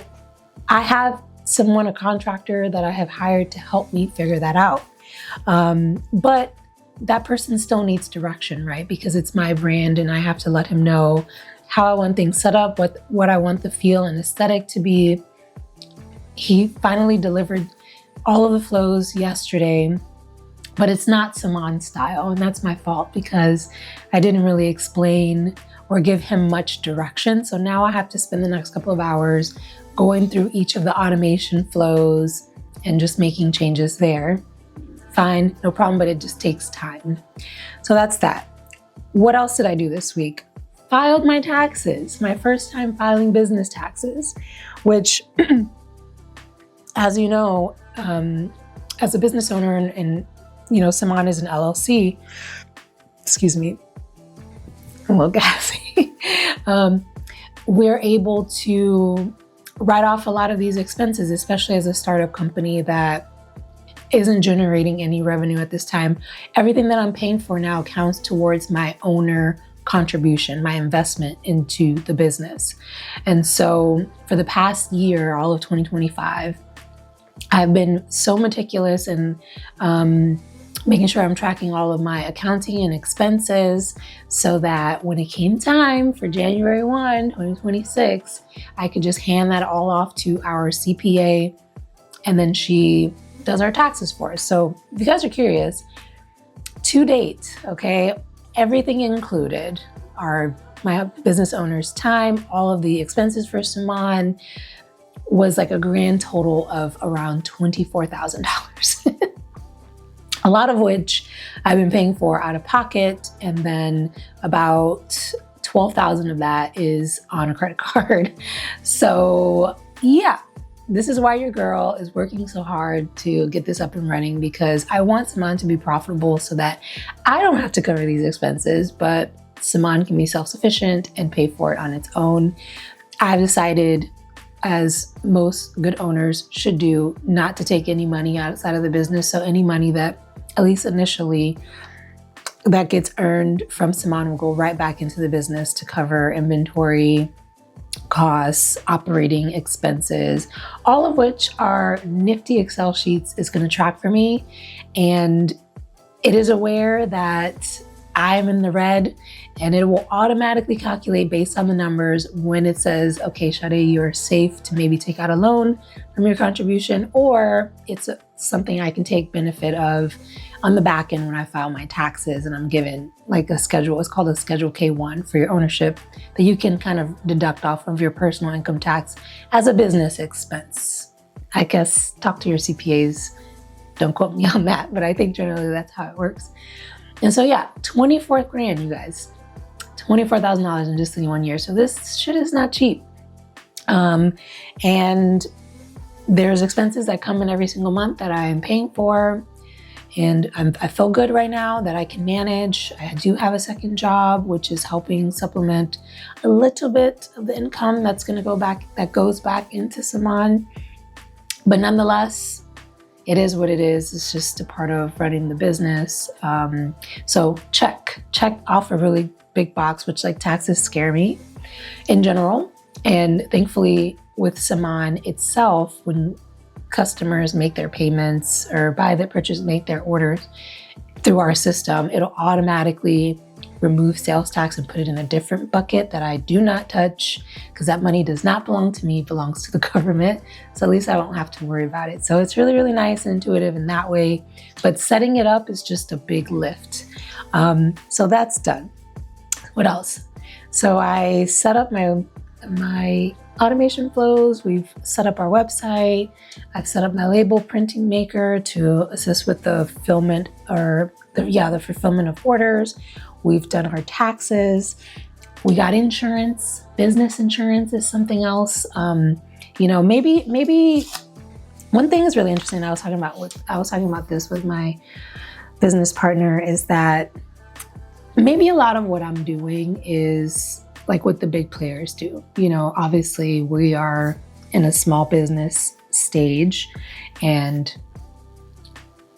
I have a contractor that I have hired to help me figure that out. But that person still needs direction, right? Because it's my brand and I have to let him know how I want things set up, what I want the feel and aesthetic to be. He finally delivered all of the flows yesterday, but it's not Samaan style, and that's my fault because I didn't really explain or give him much direction. So now I have to spend the next couple of hours going through each of the automation flows and just making changes there. Fine, no problem, but it just takes time. So that's that. What else did I do this week? Filed my taxes, my first time filing business taxes, which, as you know, as a business owner and Samaan is an LLC, excuse me, I'm a little gassy, we're able to write off a lot of these expenses, especially as a startup company that isn't generating any revenue at this time. Everything that I'm paying for now counts towards my owner contribution, my investment into the business. And so for the past year, all of 2025, I've been so meticulous in making sure I'm tracking all of my accounting and expenses so that when it came time for January 1, 2026, I could just hand that all off to our CPA, and then she does our taxes for us. So if you guys are curious, to date, okay, everything included, my business owner's time, all of the expenses for Samaan was like a grand total of around $24,000. A lot of which I've been paying for out of pocket, and then about $12,000 of that is on a credit card. So yeah, this is why your girl is working so hard to get this up and running, because I want Samaan to be profitable so that I don't have to cover these expenses, but Samaan can be self-sufficient and pay for it on its own. I've decided, as most good owners should do, not to take any money outside of the business. So any money that, at least initially, that gets earned from Samaan will go right back into the business to cover inventory costs, operating expenses, all of which are nifty Excel sheets is going to track for me. And it is aware that I'm in the red, and it will automatically calculate based on the numbers when it says, okay, Sadé, you're safe to maybe take out a loan from your contribution, or it's something I can take benefit of on the back end when I file my taxes and I'm given like a schedule. It's called a Schedule K1 for your ownership that you can kind of deduct off of your personal income tax as a business expense. I guess talk to your CPAs. Don't quote me on that, but I think generally that's how it works. And so yeah, 24 grand, you guys, $24,000 in just 1 year. So this shit is not cheap. And there's expenses that come in every single month that I am paying for. And I feel good right now that I can manage. I do have a second job, which is helping supplement a little bit of the income that goes back into Samaan. But nonetheless, it is what it is. It's just a part of running the business. So check off a really big box, which like taxes scare me in general. And thankfully with Samaan itself, when customers make their payments or make their orders through our system, it'll automatically remove sales tax and put it in a different bucket that I do not touch, because that money does not belong to me, it belongs to the government. So at least I won't have to worry about it. So it's really, really nice and intuitive in that way. But setting it up is just a big lift. So that's done. What else? So I set up my automation flows. We've set up our website. I've set up my label printing maker to assist with the fulfillment the fulfillment of orders. We've done our taxes. We got insurance. Business insurance is something else. Maybe one thing is really interesting. I was talking about this with my business partner, is that maybe a lot of what I'm doing is like what the big players do. Obviously we are in a small business stage, and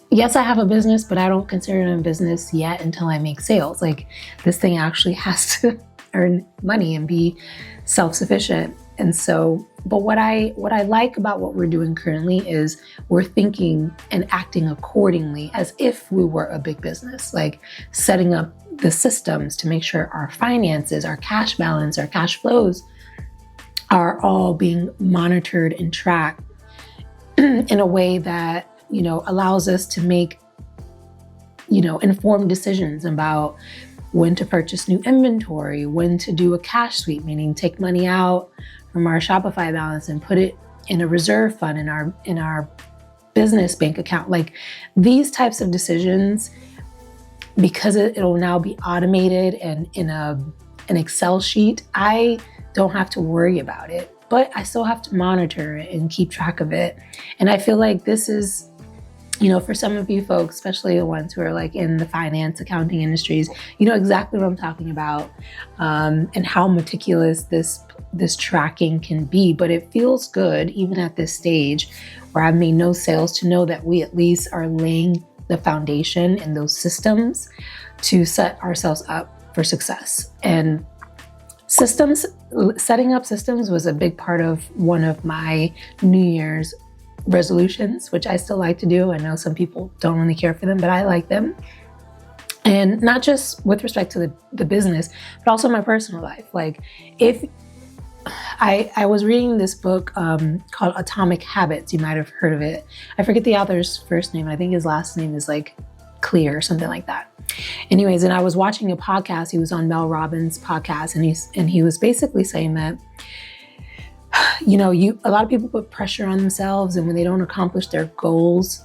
yes, I have a business, but I don't consider it a business yet until I make sales. Like, this thing actually has to earn money and be self-sufficient. And so, but what I like about what we're doing currently is we're thinking and acting accordingly as if we were a big business, like setting up the systems to make sure our finances, our cash balance, our cash flows are all being monitored and tracked in a way that, allows us to make, informed decisions about when to purchase new inventory, when to do a cash sweep, meaning take money out from our Shopify balance and put it in a reserve fund in our business bank account. Like, these types of decisions, because it'll now be automated and in an Excel sheet, I don't have to worry about it, but I still have to monitor it and keep track of it. And I feel like this is, for some of you folks, especially the ones who are like in the finance, accounting industries, you know exactly what I'm talking about, and how meticulous this this tracking can be, but it feels good even at this stage where I've made no sales to know that we at least are laying the foundation and those systems to set ourselves up for success. And setting up systems was a big part of one of my New Year's resolutions, which I still like to do. I know some people don't really care for them, but I like them. And not just with respect to the business, but also my personal life. Like if I was reading this book called Atomic Habits. You might have heard of it. I forget the author's first name. I think his last name is like Clear or something like that. Anyways, and I was watching a podcast. He was on Mel Robbins' podcast, and he was basically saying that, a lot of people put pressure on themselves, and when they don't accomplish their goals,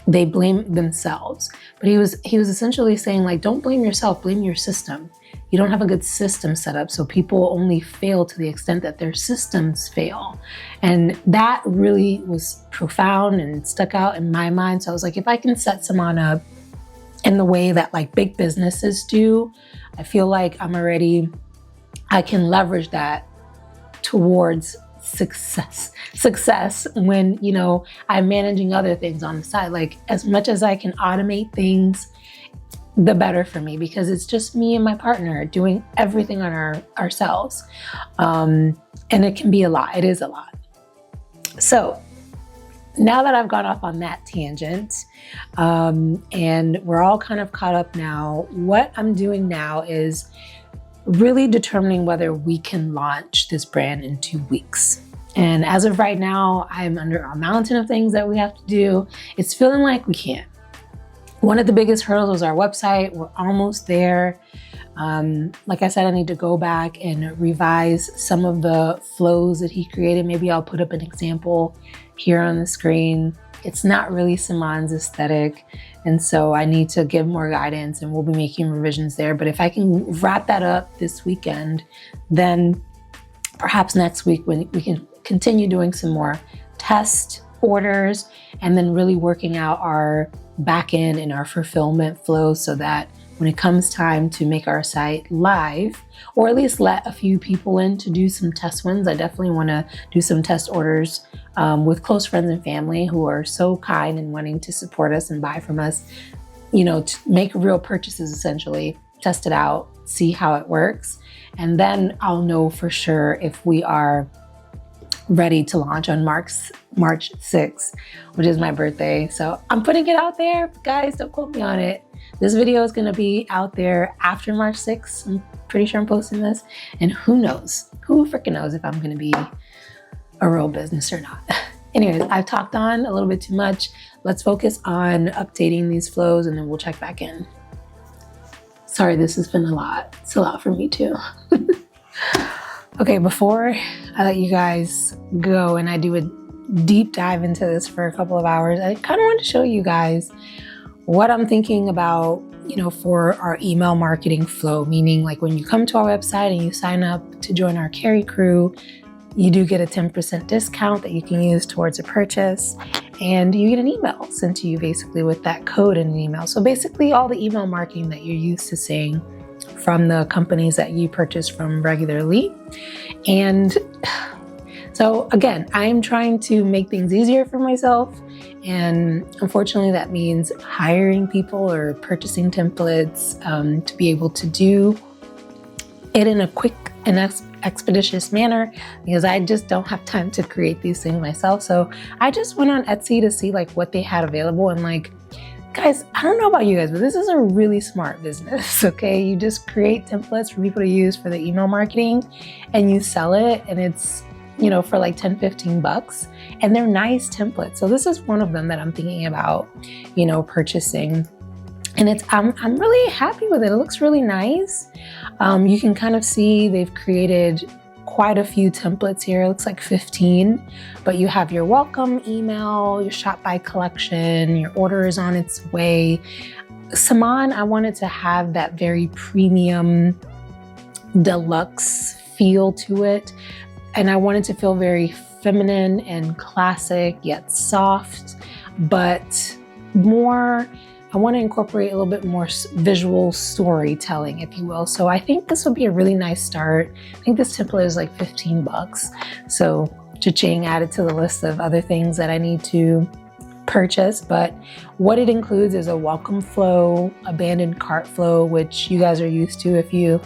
they blame themselves. But he was essentially saying, like, don't blame yourself, blame your system. You don't have a good system set up, so people only fail to the extent that their systems fail. And that really was profound and stuck out in my mind. So I was like, if I can set Samaan up in the way that like big businesses do, I feel like I can leverage that towards success when, I'm managing other things on the side. Like as much as I can automate things, the better for me, because it's just me and my partner doing everything on ourselves. And it can be a lot. It is a lot. So now that I've gone off on that tangent, and we're all kind of caught up now, what I'm doing now is really determining whether we can launch this brand in 2 weeks. And as of right now, I'm under a mountain of things that we have to do. It's feeling like we can't. One of the biggest hurdles was our website. We're almost there. Like I said, I need to go back and revise some of the flows that he created. Maybe I'll put up an example here on the screen. It's not really Samaan's aesthetic. And so I need to give more guidance, and we'll be making revisions there. But if I can wrap that up this weekend, then perhaps next week when we can continue doing some more test orders and then really working out our back end and our fulfillment flow so that when it comes time to make our site live, or at least let a few people in to do some test ones. I definitely want to do some test orders with close friends and family who are so kind and wanting to support us and buy from us, to make real purchases, essentially, test it out, see how it works. And then I'll know for sure if we are ready to launch on March 6th, which is my birthday. So I'm putting it out there, guys, don't quote me on it. This video is going to be out there after March 6th. I'm pretty sure I'm posting this. And who freaking knows if I'm going to be a real business or not. Anyways, I've talked on a little bit too much. Let's focus on updating these flows and then we'll check back in. Sorry, this has been a lot. It's a lot for me too. Okay, before I let you guys go and I do a deep dive into this for a couple of hours, I kind of want to show you guys what I'm thinking about, for our email marketing flow, meaning like when you come to our website and you sign up to join our Carry Crew, you do get a 10% discount that you can use towards a purchase, and you get an email sent to you basically with that code in an email. So basically all the email marketing that you're used to seeing from the companies that you purchase from regularly. And so again, I'm trying to make things easier for myself. And unfortunately, that means hiring people or purchasing templates to be able to do it in a quick and expeditious manner, because I just don't have time to create these things myself. So I just went on Etsy to see like what they had available, and like, guys, I don't know about you guys, but this is a really smart business, okay? You just create templates for people to use for the email marketing and you sell it, and it's, for like 10, 15 bucks, and they're nice templates. So this is one of them that I'm thinking about, purchasing. And I'm really happy with it. It looks really nice. You can kind of see they've created quite a few templates here. It looks like 15, but you have your welcome email, your shop by collection, your order is on its way. Samaan, I wanted to have that very premium deluxe feel to it. And I wanted to feel very feminine and classic, yet soft, but more I want to incorporate a little bit more visual storytelling, if you will. So I think this would be a really nice start. I think this template is like $15. So cha-ching, add it to the list of other things that I need to purchase. But what it includes is a welcome flow, abandoned cart flow, which you guys are used to if you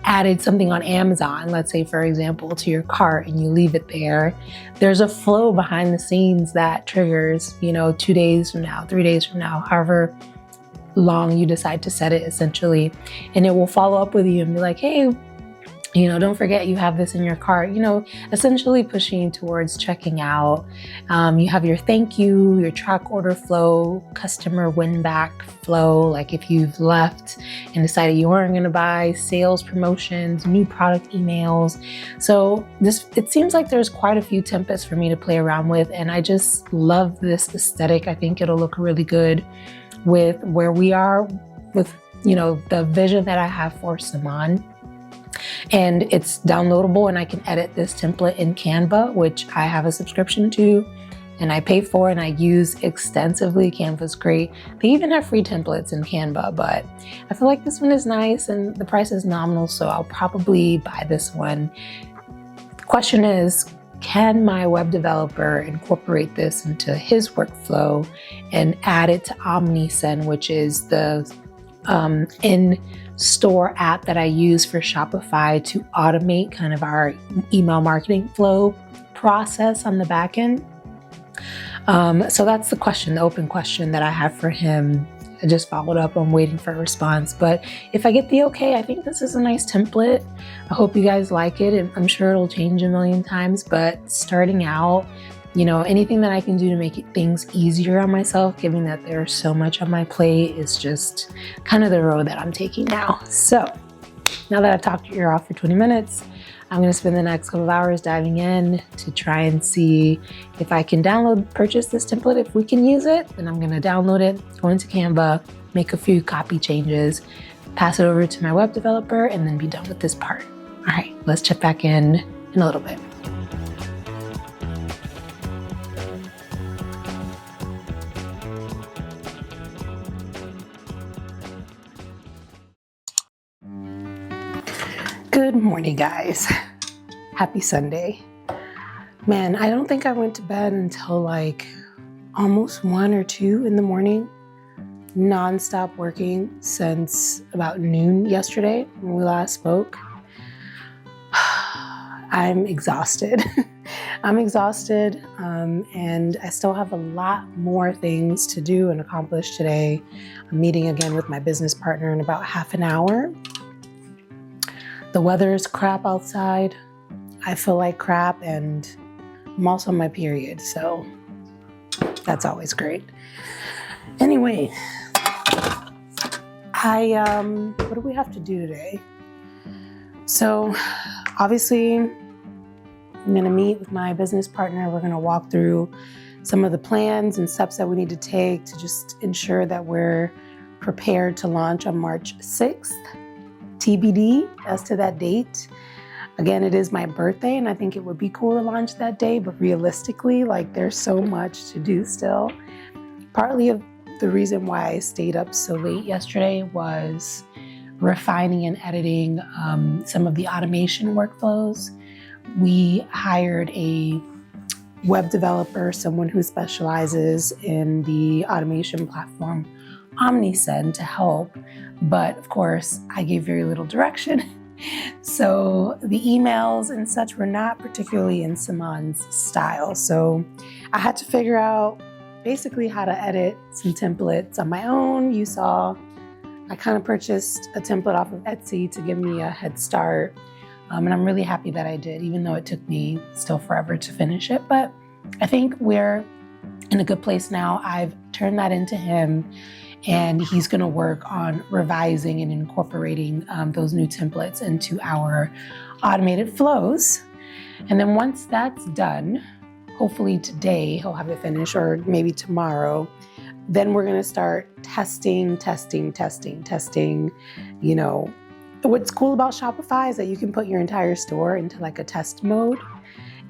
added something on Amazon, let's say for example, to your cart and you leave it there. There's a flow behind the scenes that triggers, 2 days from now, 3 days from now, however long you decide to set it essentially. And it will follow up with you and be like, hey, don't forget you have this in your cart, essentially pushing towards checking out. You have your thank you, your track order flow, customer win back flow, like if you've left and decided you weren't going to buy, sales promotions, new product emails. So it seems like there's quite a few templates for me to play around with, and I just love this aesthetic. I think it'll look really good with where we are with, the vision that I have for Samaan. And it's downloadable, and I can edit this template in Canva, which I have a subscription to and I pay for and I use extensively. Canva's great. They even have free templates in Canva, but I feel like this one is nice and the price is nominal, so I'll probably buy this one. The question is, can my web developer incorporate this into his workflow and add it to OmniSend, which is the in-store app that I use for Shopify to automate kind of our email marketing flow process on the back end. So that's the question, the open question that I have for him. I just followed up. I'm waiting for a response. But if I get the okay, I think this is a nice template. I hope you guys like it, and I'm sure it'll change a million times. But starting out, anything that I can do to make things easier on myself, given that there's so much on my plate, is just kind of the road that I'm taking now. So now that I've talked your ear off for 20 minutes, I'm going to spend the next couple of hours diving in to try and see if I can purchase this template. If we can use it, then I'm going to download it, go into Canva, make a few copy changes, pass it over to my web developer, and then be done with this part. All right, let's check back in a little bit. Good morning, guys. Happy Sunday. Man, I don't think I went to bed until like almost 1 or 2 in the morning. Non-stop working since about noon yesterday when we last spoke. I'm exhausted. I'm exhausted, and I still have a lot more things to do and accomplish today. I'm meeting again with my business partner in about half an hour. The weather is crap outside. I feel like crap, and I'm also on my period, so that's always great. Anyway, what do we have to do today? So obviously, I'm gonna meet with my business partner. We're gonna walk through some of the plans and steps that we need to take to just ensure that we're prepared to launch on March 6th. TBD as to that date. Again, it is my birthday, and I think it would be cool to launch that day, but realistically, there's so much to do still. Partly of the reason why I stayed up so late yesterday was refining and editing some of the automation workflows. We hired a web developer, someone who specializes in the automation platform OmniSend, to help. But of course, I gave very little direction. So the emails and such were not particularly in Samaan's style. So I had to figure out basically how to edit some templates on my own. You saw I kind of purchased a template off of Etsy to give me a head start. And I'm really happy that I did, even though it took me still forever to finish it. But I think we're in a good place now. I've turned that into him, and he's going to work on revising and incorporating those new templates into our automated flows. And then once that's done, hopefully today he'll have it finished, or maybe tomorrow, then we're going to start testing. What's cool about Shopify is that you can put your entire store into a test mode,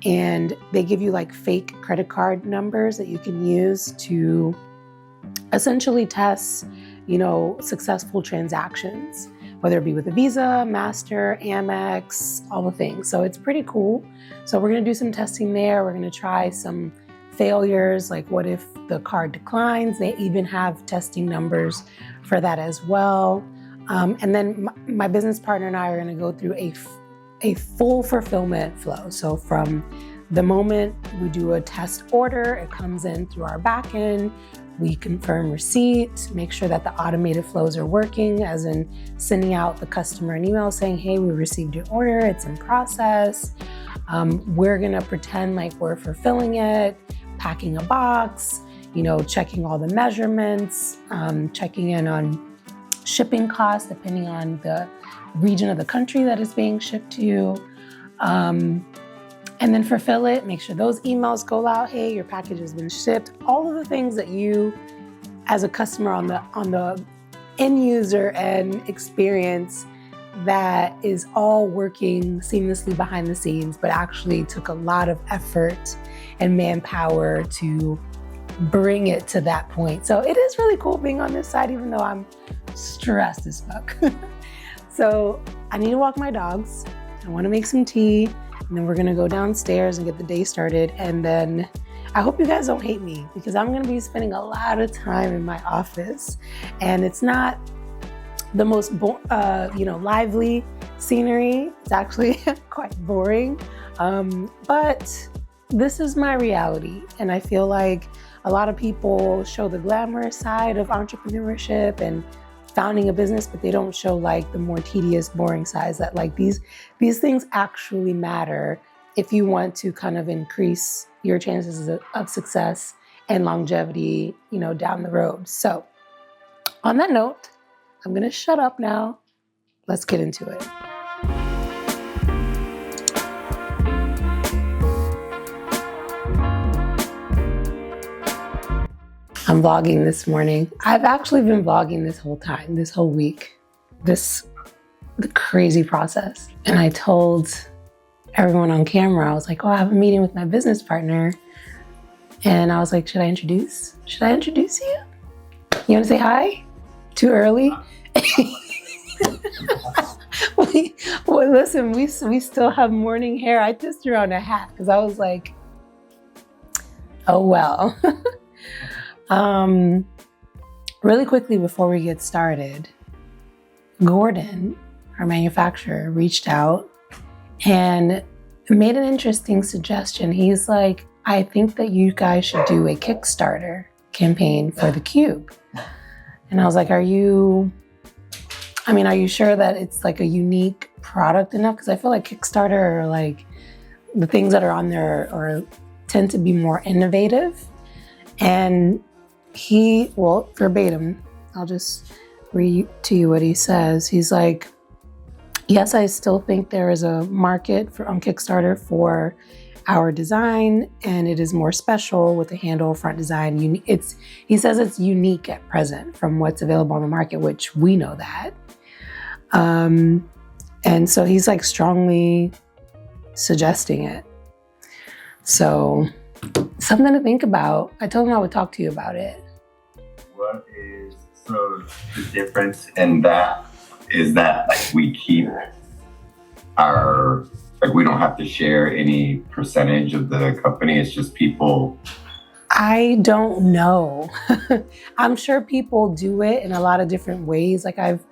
and they give you fake credit card numbers that you can use to essentially tests, successful transactions, whether it be with a Visa, Master, Amex, all the things. So it's pretty cool. So we're gonna do some testing there. We're gonna try some failures, like what if the card declines? They even have testing numbers for that as well. And then my business partner and I are gonna go through a full fulfillment flow. So from the moment we do a test order, it comes in through our back end. We confirm receipt, make sure that the automated flows are working, as in sending out the customer an email saying, hey, we received your order, it's in process. We're gonna pretend like we're fulfilling it, packing a box, checking all the measurements, checking in on shipping costs depending on the region of the country that it's being shipped to. And then fulfill it, make sure those emails go out, hey, your package has been shipped. All of the things that you, as a customer on the end user and experience, that is all working seamlessly behind the scenes, but actually took a lot of effort and manpower to bring it to that point. So it is really cool being on this side, even though I'm stressed as fuck. So I need to walk my dogs. I wanna make some tea. And then we're gonna go downstairs and get the day started. And then I hope you guys don't hate me, because I'm gonna be spending a lot of time in my office. And it's not the most lively scenery. It's actually quite boring. But this is my reality. And I feel like a lot of people show the glamorous side of entrepreneurship and founding a business, but they don't show like the more tedious, boring sides, that like these things actually matter if you want to kind of increase your chances of success and longevity, down the road. So on that note, I'm gonna shut up now. Let's get into it. I'm vlogging this morning. I've actually been vlogging this whole time, this whole week, the crazy process. And I told everyone on camera, I was like, I have a meeting with my business partner. And I was like, should I introduce you? You wanna say hi? Too early? Well, listen, we still have morning hair. I just threw on a hat because I was like, oh well. Really quickly before we get started, Gordon, our manufacturer, reached out and made an interesting suggestion. He's like, I think that you guys should do a Kickstarter campaign for the Cube. And I was like, are you sure that it's like a unique product enough? Because I feel like Kickstarter, or like the things that are on there tend to be more innovative. And verbatim, I'll just read to you what he says. He's like, yes, I still think there is a market on Kickstarter for our design, and it is more special with the handle front design. He says it's unique at present from what's available on the market, which we know that. And so he's like strongly suggesting it. So something to think about. I told him I would talk to you about it. What is the difference in that is that like we keep we don't have to share any percentage of the company. It's just people. I don't know. I'm sure people do it in a lot of different ways. Like I've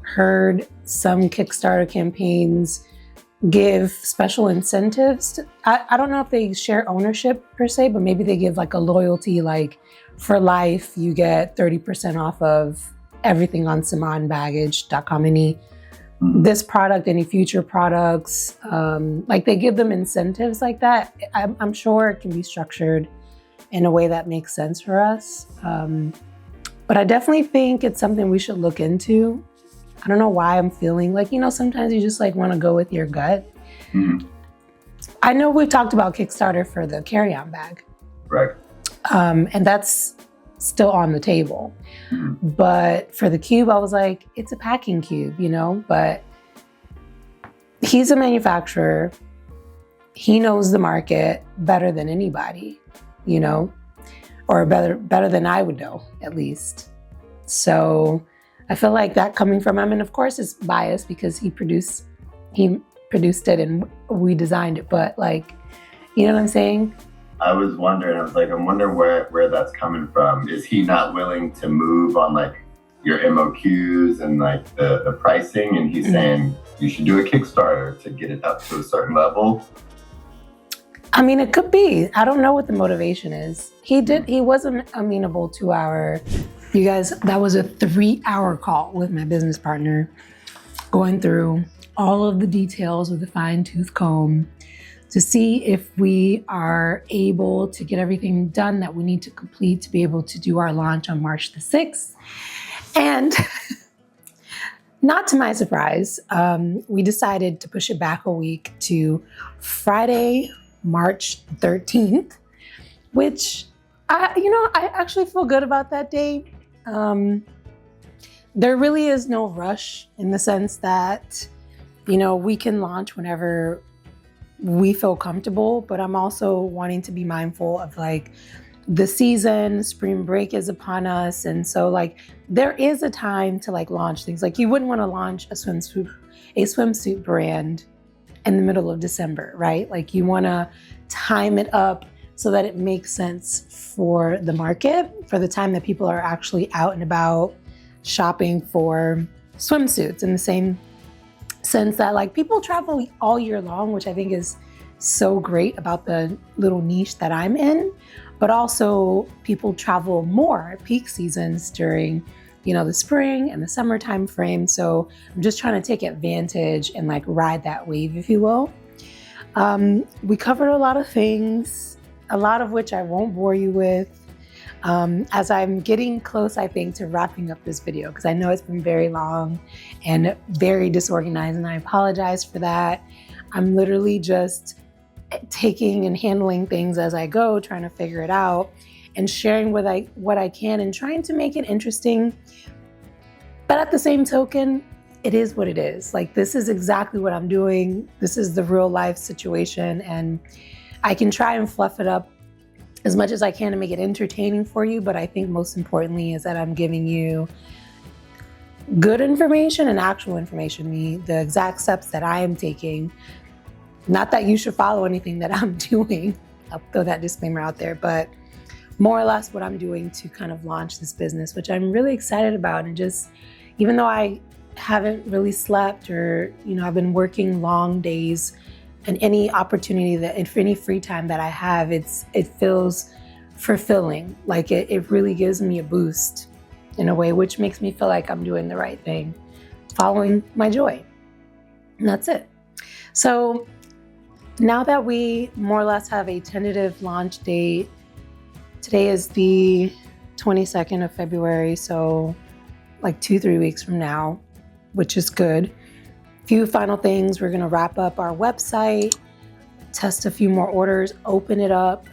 heard some Kickstarter campaigns give special incentives. I don't know if they share ownership per se, but maybe they give like a loyalty, like for life, you get 30% off of everything on SamaanBaggage.com. This product, any future products, like they give them incentives like that. I'm sure it can be structured in a way that makes sense for us. But I definitely think it's something we should look into. I don't know why I'm feeling like, sometimes you just like want to go with your gut. Mm-hmm. I know we've talked about Kickstarter for the carry-on bag. Right. And that's still on the table. Mm-hmm. But for the cube, I was like, it's a packing cube, but he's a manufacturer. He knows the market better than anybody, or better than I would know, at least. So I feel like that coming from him, and of course it's biased because he produced it and we designed it, but like, you know what I'm saying? I was wondering, I'm wondering where that's coming from. Is he not willing to move on like your MOQs and like the pricing, and he's saying you should do a Kickstarter to get it up to a certain level? I mean, it could be. I don't know what the motivation is. He wasn't amenable to you guys, that was a 3-hour call with my business partner, going through all of the details with a fine-tooth comb to see if we are able to get everything done that we need to complete to be able to do our launch on March the 6th. And not to my surprise, we decided to push it back a week to Friday, March 13th, which I actually feel good about that day. There really is no rush in the sense that, we can launch whenever we feel comfortable, but I'm also wanting to be mindful of like the season, spring break is upon us. And so like, there is a time to like launch things. Like you wouldn't want to launch a swimsuit brand in the middle of December, right? Like you want to time it up so that it makes sense for the market, for the time that people are actually out and about shopping for swimsuits, in the same sense that like people travel all year long, which I think is so great about the little niche that I'm in, but also people travel more at peak seasons during, the spring and the summer time frame. So I'm just trying to take advantage and like ride that wave, if you will. We covered a lot of things, a lot of which I won't bore you with. As I'm getting close, I think, to wrapping up this video, because I know it's been very long and very disorganized, and I apologize for that. I'm literally just taking and handling things as I go, trying to figure it out and sharing what I can and trying to make it interesting. But at the same token, it is what it is. Like, this is exactly what I'm doing. This is the real life situation, and I can try and fluff it up as much as I can to make it entertaining for you. But I think most importantly is that I'm giving you good information and actual information, the exact steps that I am taking. Not that you should follow anything that I'm doing. I'll throw that disclaimer out there, but more or less what I'm doing to kind of launch this business, which I'm really excited about. And just, even though I haven't really slept, or, I've been working long days, and any opportunity for any free time that I have, it feels fulfilling. Like it really gives me a boost in a way, which makes me feel like I'm doing the right thing, following my joy. And that's it. So now that we more or less have a tentative launch date, today is the 22nd of February. So like 2-3 weeks from now, which is good. Few final things. We're going to wrap up our website, test a few more orders, open it up,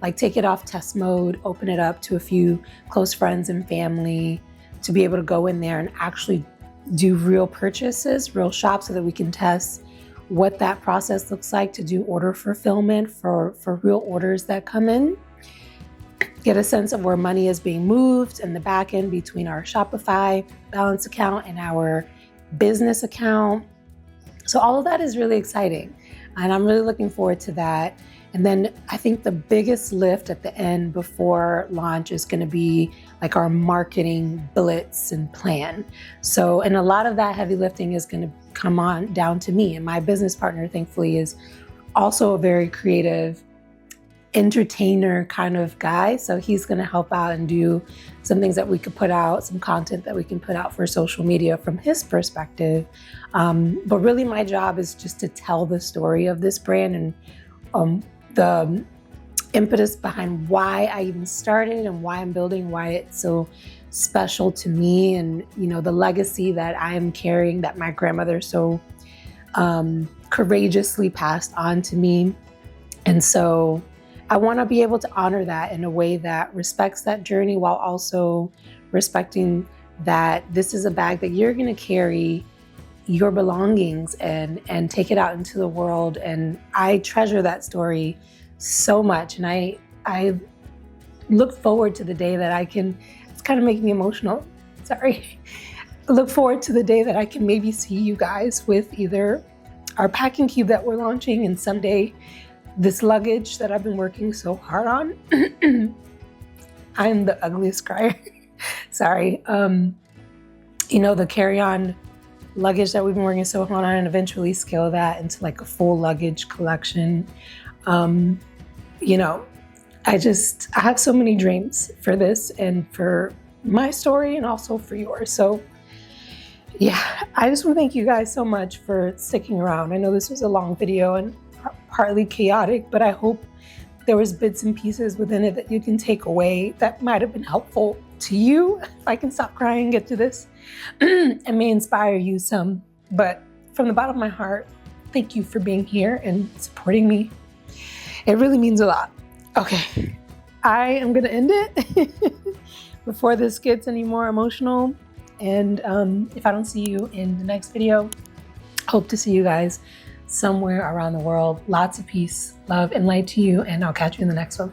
like take it off test mode, open it up to a few close friends and family to be able to go in there and actually do real purchases, real shops, so that we can test what that process looks like to do order fulfillment for real orders that come in. Get a sense of where money is being moved in the back end between our Shopify balance account and our business account. So all of that is really exciting, and I'm really looking forward to that. And then I think the biggest lift at the end before launch is going to be like our marketing blitz and plan. So, and a lot of that heavy lifting is going to come on down to me, and my business partner, thankfully, is also a very creative entertainer kind of guy. So he's going to help out and do some things that we could put out, some content that we can put out for social media from his perspective. But really my job is just to tell the story of this brand and the impetus behind why I even started and why I'm building, why it's so special to me, and the legacy that I am carrying that my grandmother so courageously passed on to me. And so I want to be able to honor that in a way that respects that journey, while also respecting that this is a bag that you're going to carry your belongings and take it out into the world. And I treasure that story so much. And I look forward to the day that I can, it's kind of making me emotional, sorry. Look forward to the day that I can maybe see you guys with either our packing cube that we're launching and someday this luggage that I've been working so hard on. I'm the ugliest crier. Sorry. The carry-on luggage that we've been working so hard on, and eventually scale that into like a full luggage collection. I have so many dreams for this and for my story and also for yours. So yeah, I just want to thank you guys so much for sticking around. I know this was a long video and partly chaotic, but I hope there was bits and pieces within it that you can take away that might have been helpful to you. If I can stop crying and get to this, it may inspire you some, but from the bottom of my heart, thank you for being here and supporting me. It really means a lot. Okay, I am gonna end it before this gets any more emotional. And if I don't see you in the next video, hope to see you guys somewhere around the world. Lots of peace, love, and light to you, and I'll catch you in the next one.